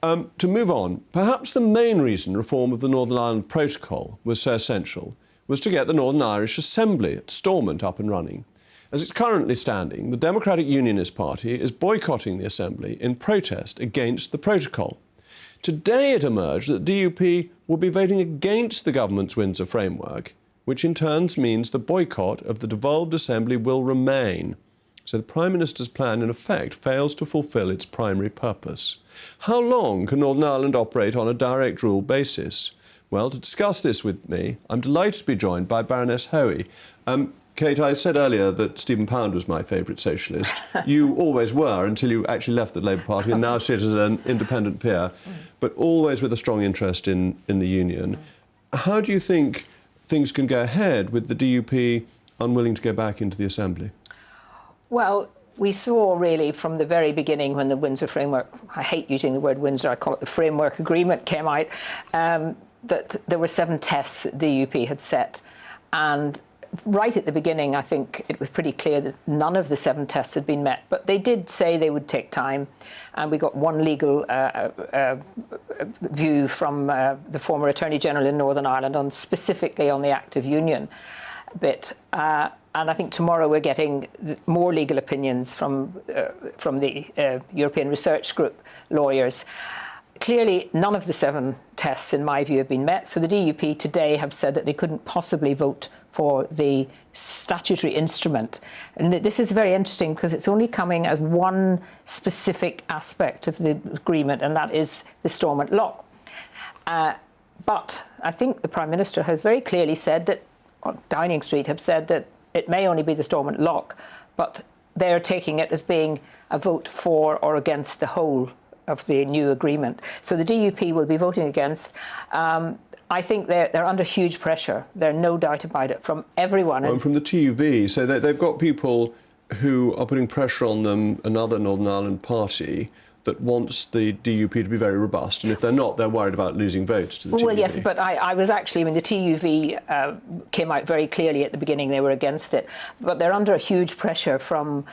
to move on, perhaps the main reason reform of the Northern Ireland Protocol was so essential was to get the Northern Irish Assembly at Stormont up and running. As it's currently standing, the Democratic Unionist Party is boycotting the Assembly in protest against the protocol. Today it emerged that DUP will be voting against the government's Windsor framework, which in turn means the boycott of the devolved Assembly will remain. So the Prime Minister's plan, in effect, fails to fulfil its primary purpose. How long can Northern Ireland operate on a direct rule basis? Well, to discuss this with me, I'm delighted to be joined by Baroness Hoey. Kate, I said earlier that Stephen Pound was my favourite socialist. You always were until you actually left the Labour Party and now sit as an independent peer, but always with a strong interest in the Union. How do you think things can go ahead with the DUP unwilling to go back into the Assembly? Well, we saw really from the very beginning when the Windsor Framework, I hate using the word Windsor, I call it the Framework Agreement, came out, that there were 7 tests that DUP had set. And right at the beginning, I think it was pretty clear that none of the 7 tests had been met. But they did say they would take time. And we got one legal view from the former Attorney General in Northern Ireland specifically on the Act of Union bit. And I think tomorrow we're getting more legal opinions from the European Research Group lawyers. Clearly, none of the 7 tests, in my view, have been met. So the DUP today have said that they couldn't possibly vote for the statutory instrument. And this is very interesting because it's only coming as one specific aspect of the agreement, and that is the Stormont Lock. But I think the Prime Minister has very clearly said that, or Downing Street have said that it may only be the Stormont Lock, but they're taking it as being a vote for or against the whole of the new agreement. So the DUP will be voting against. I think they're under huge pressure. There's no doubt about it from everyone. Well, and from the TUV, so they've got people who are putting pressure on them, another Northern Ireland party that wants the DUP to be very robust, and if they're not, they're worried about losing votes to the TUV. Well, yes, but I was actually, the TUV came out very clearly at the beginning, they were against it, but they're under a huge pressure from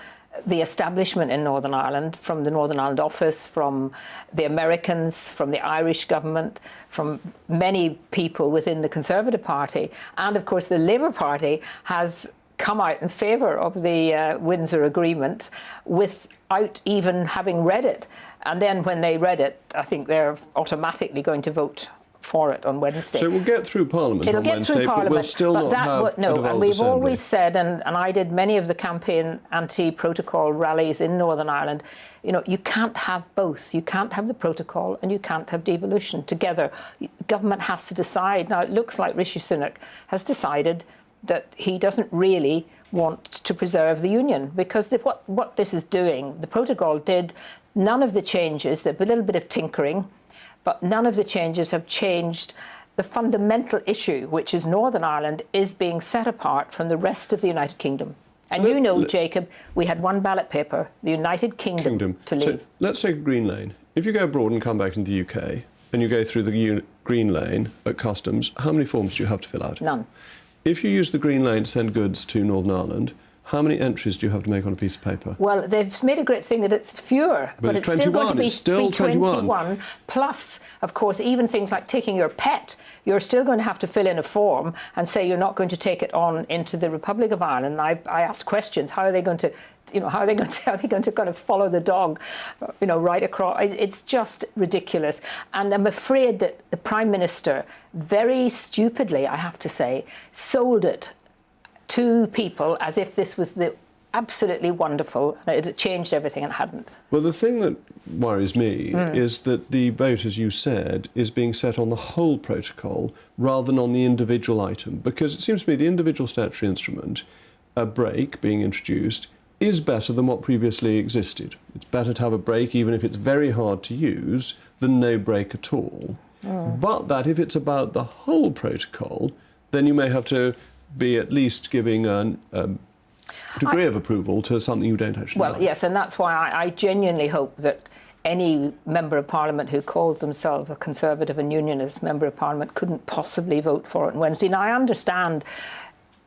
the establishment in Northern Ireland, from the Northern Ireland office, from the Americans, from the Irish government, from many people within the Conservative Party, and of course the Labour Party has come out in favour of the Windsor Agreement without even having read it. And then when they read it, I think they're automatically going to vote for it on Wednesday. So it will get through Parliament on Wednesday, but we'll still not have a devolved and we've Assembly. always said, and I did many of the campaign anti-protocol rallies in Northern Ireland, you can't have both. You can't have the protocol and you can't have devolution together. The government has to decide. Now, it looks like Rishi Sunak has decided that he doesn't really want to preserve the union, because what this is doing, the protocol did none of the changes, there's a little bit of tinkering, but none of the changes have changed the fundamental issue, which is Northern Ireland is being set apart from the rest of the United Kingdom. And Jacob, we had one ballot paper, the United Kingdom to leave. So let's take Green Lane. If you go abroad and come back into the UK and you go through the Green Lane at customs, how many forms do you have to fill out? None. If you use the Green Lane to send goods to Northern Ireland, how many entries do you have to make on a piece of paper? Well, they've made a great thing that it's fewer, but it's still going to be 21. Plus, of course, even things like taking your pet, you're still going to have to fill in a form and say you're not going to take it on into the Republic of Ireland. And I asked questions: how are they going to, how are they going to kind of follow the dog, right across? It's just ridiculous. And I'm afraid that the Prime Minister, very stupidly, I have to say, sold it to people as if this was the absolutely wonderful. It had changed everything and it hadn't. Well, the thing that worries me is that the vote, as you said, is being set on the whole protocol rather than on the individual item, because it seems to me the individual statutory instrument, a break being introduced, is better than what previously existed. It's better to have a break, even if it's very hard to use, than no break at all. But that if it's about the whole protocol, then you may have to be at least giving a degree of approval to something you don't actually like. Yes, and that's why I genuinely hope that any Member of Parliament who calls themselves a Conservative and Unionist Member of Parliament couldn't possibly vote for it on Wednesday. Now, I understand,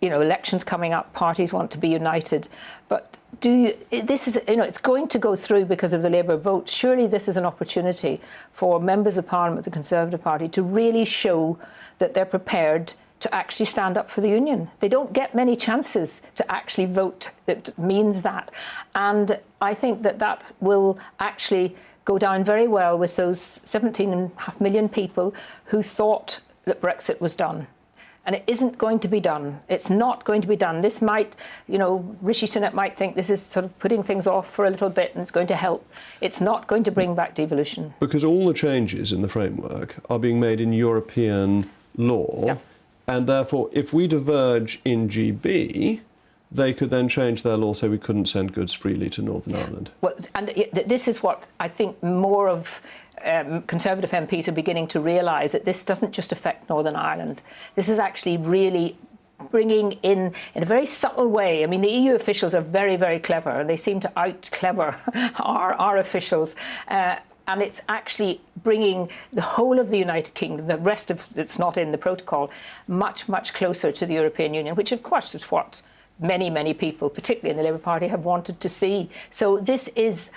you know, elections coming up, parties want to be united, but this is, you know, it's going to go through because of the Labour vote. Surely this is an opportunity for members of Parliament, the Conservative Party, to really show that they're prepared to actually stand up for the union. They don't get many chances to actually vote that means that. And I think that that will actually go down very well with those 17.5 million people who thought that Brexit was done. And it isn't going to be done. It's not going to be done. This might, you know, Rishi Sunak might think this is sort of putting things off for a little bit and it's going to help. It's not going to bring back devolution. Because all the changes in the framework are being made in European law, and therefore, if we diverge in GB, they could then change their law so we couldn't send goods freely to Northern Ireland. Well, and this is what I think more of Conservative MPs are beginning to realise, that this doesn't just affect Northern Ireland. This is actually really bringing in a very subtle way. I mean, the EU officials are very, very clever, and they seem to out-clever our officials. And it's actually bringing the whole of the United Kingdom, the rest of that's not in the protocol, much, much closer to the European Union, which of course is what many, many people, particularly in the Labour Party, have wanted to see. So this is,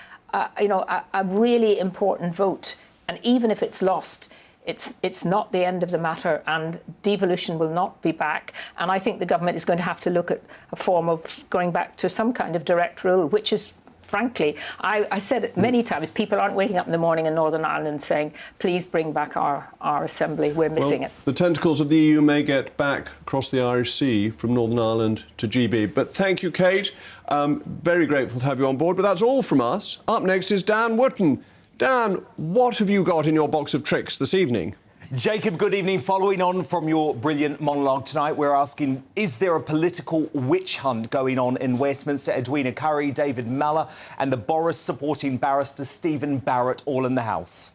you know, a really important vote. And even if it's lost, it's not the end of the matter, and devolution will not be back. And I think the government is going to have to look at a form of going back to some kind of direct rule, which is, frankly, I said it many times, people aren't waking up in the morning in Northern Ireland saying, please bring back our assembly, we're missing it. The tentacles of the EU may get back across the Irish Sea from Northern Ireland to GB. But thank you, Kate. Very grateful to have you on board, but that's all from us. Up next is Dan Wootton. Dan, what have you got in your box of tricks this evening? Jacob, good evening. Following on from your brilliant monologue tonight, we're asking, is there a political witch hunt going on in Westminster? Edwina Currie, David Muller and the Boris-supporting barrister Stephen Barrett all in the House.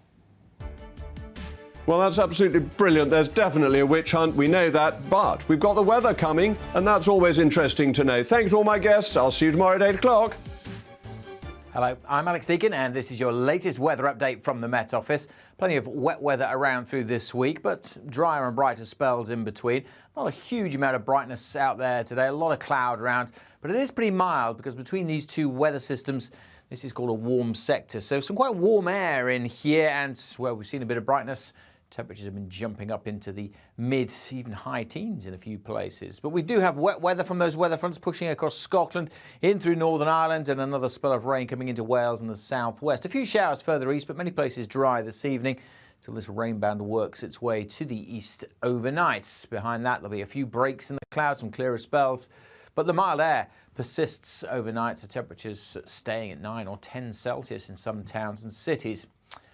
Well, that's absolutely brilliant. There's definitely a witch hunt, we know that, but we've got the weather coming, and that's always interesting to know. Thanks to all my guests. I'll see you tomorrow at 8 o'clock. Hello, I'm Alex Deakin, and this is your latest weather update from the Met Office. Plenty of wet weather around through this week, but drier and brighter spells in between. Not a huge amount of brightness out there today, a lot of cloud around, but it is pretty mild because between these two weather systems, this is called a warm sector. So some quite warm air in here, and well, we've seen a bit of brightness. Temperatures have been jumping up into the mid, even high teens in a few places. But we do have wet weather from those weather fronts pushing across Scotland, in through Northern Ireland, and another spell of rain coming into Wales and the southwest. A few showers further east, but many places dry this evening till this rain band works its way to the east overnight. Behind that, there'll be a few breaks in the clouds, some clearer spells. But the mild air persists overnight, so temperatures staying at 9 or 10 Celsius in some towns and cities.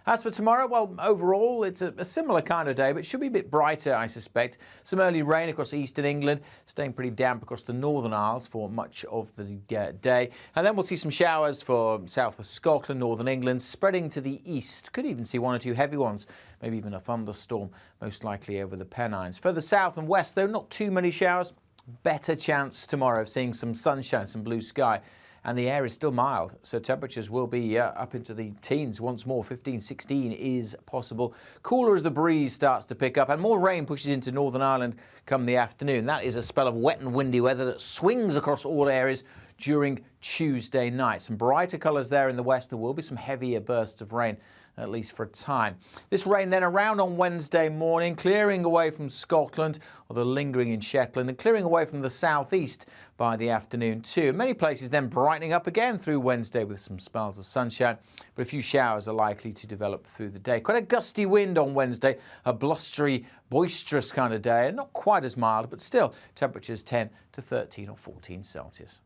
As for tomorrow, well, overall, it's a similar kind of day, but it should be a bit brighter, I suspect. Some early rain across eastern England, staying pretty damp across the Northern Isles for much of the day. And then we'll see some showers for southwest Scotland, northern England, spreading to the east. Could even see one or two heavy ones, maybe even a thunderstorm, most likely over the Pennines. Further south and west, though, not too many showers. Better chance tomorrow of seeing some sunshine, some blue sky. And the air is still mild, so temperatures will be up into the teens once more. 15, 16 is possible. Cooler as the breeze starts to pick up, and more rain pushes into Northern Ireland come the afternoon. That is a spell of wet and windy weather that swings across all areas during Tuesday night. Some brighter colours there in the west. There will be some heavier bursts of rain, at least for a time. This rain then around on Wednesday morning, clearing away from Scotland, although lingering in Shetland, and clearing away from the southeast by the afternoon too. Many places then brightening up again through Wednesday with some spells of sunshine, but a few showers are likely to develop through the day. Quite a gusty wind on Wednesday, a blustery, boisterous kind of day, and not quite as mild, but still temperatures 10 to 13 or 14 Celsius.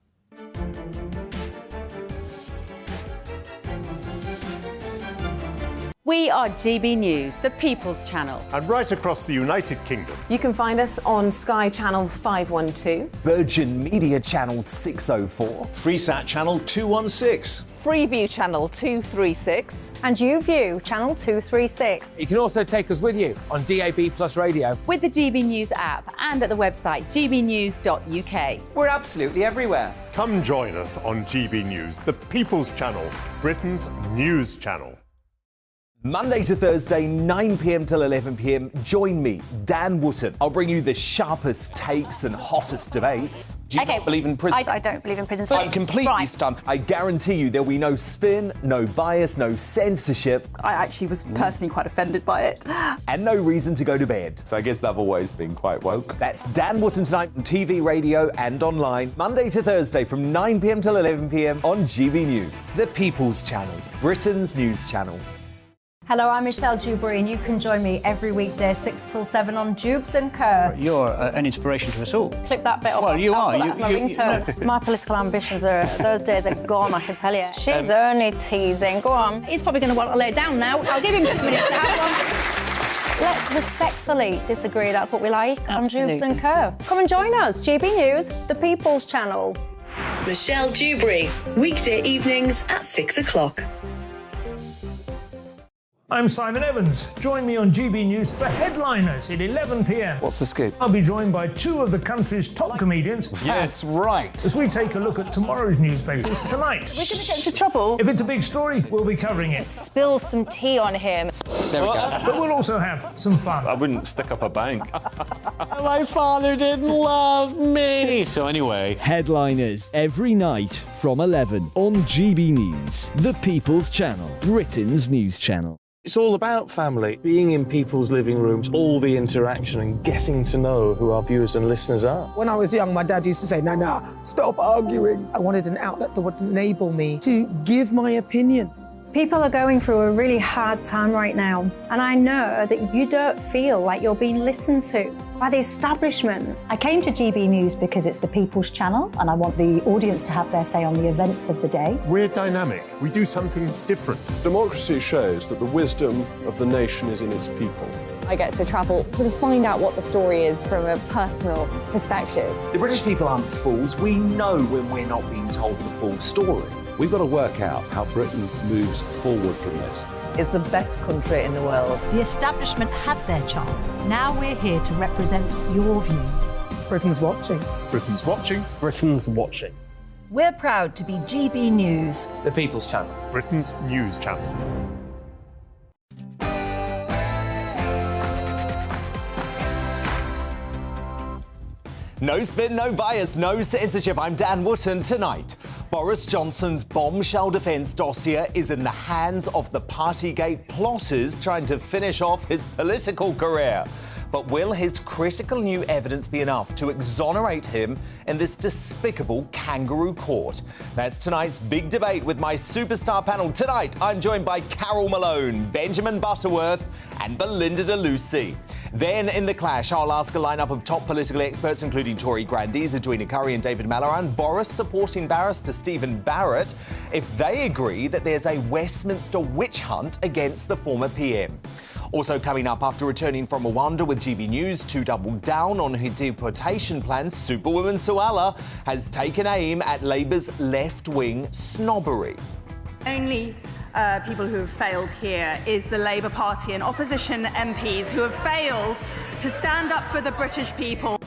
We are GB News, the People's Channel. And right across the United Kingdom. You can find us on Sky Channel 512, Virgin Media Channel 604, Freesat Channel 216, Freeview Channel 236, and YouView Channel 236. You can also take us with you on DAB+ radio, with the GB News app and at the website gbnews.uk. We're absolutely everywhere. Come join us on GB News, the People's Channel, Britain's news channel. Monday to Thursday, 9 p.m. till 11 p.m. Join me, Dan Wootton. I'll bring you the sharpest takes and hottest debates. Do you not believe in prison? I don't believe in prison. I'm completely stunned. I guarantee you there'll be no spin, no bias, no censorship. I actually was personally quite offended by it. And no reason to go to bed. So I guess they've always been quite woke. That's Dan Wootton tonight on TV, radio and online. Monday to Thursday from 9 p.m. till 11 p.m. on GB News. The People's Channel, Britain's news channel. Hello, I'm Michelle Dewberry, and you can join me every weekday 6 till 7 on Jubes and Kerr. You're an inspiration to us all. Clip that bit off. Well, you are. That's my ringtone. My political ambitions those days are gone, I can tell you. She's only teasing. Go on. He's probably going to want to lay down now. I'll give him 2 minutes to have one. Let's respectfully disagree. That's what we like on Jubes and Kerr. Come and join us. GB News, the People's Channel. Michelle Dewberry, weekday evenings at 6 o'clock. I'm Simon Evans. Join me on GB News for Headliners at 11 p.m. What's the scoop? I'll be joined by 2 of the country's top comedians. That's right. As we take a look at tomorrow's newspapers tonight. We're going to get into trouble. If it's a big story, we'll be covering it. Spill some tea on him. There we go. But we'll also have some fun. I wouldn't stick up a bank. My father didn't love me. So anyway. Headliners every night from 11 on GB News, the People's Channel, Britain's news channel. It's all about family, being in people's living rooms, all the interaction and getting to know who our viewers and listeners are. When I was young, my dad used to say, no, stop arguing. I wanted an outlet that would enable me to give my opinion. People are going through a really hard time right now, and I know that you don't feel like you're being listened to by the establishment. I came to GB News because it's the People's Channel, and I want the audience to have their say on the events of the day. We're dynamic. We do something different. Democracy shows that the wisdom of the nation is in its people. I get to travel, sort of find out what the story is from a personal perspective. The British people aren't fools. We know when we're not being told the full story. We've got to work out how Britain moves forward from this. It's the best country in the world. The establishment had their chance. Now we're here to represent your views. Britain's watching. Britain's watching. Britain's watching. We're proud to be GB News, The People's Channel, Britain's news channel. No spin, no bias, no censorship. I'm Dan Wootton. Tonight, Boris Johnson's bombshell defence dossier is in the hands of the Partygate plotters trying to finish off his political career. But will his critical new evidence be enough to exonerate him in this despicable kangaroo court? That's tonight's big debate with my superstar panel. Tonight, I'm joined by Carol Malone, Benjamin Butterworth and Belinda de Lucy. Then in the clash, I'll ask a lineup of top political experts, including Tory grandees Edwina Currie and David Mallow, and Boris supporting barrister Stephen Barrett, if they agree that there's a Westminster witch hunt against the former PM. Also coming up, after returning from Rwanda with GB News to double down on her deportation plans, Superwoman Suala has taken aim at Labour's left-wing snobbery. Only people who have failed here is the Labour Party and opposition MPs who have failed to stand up for the British people.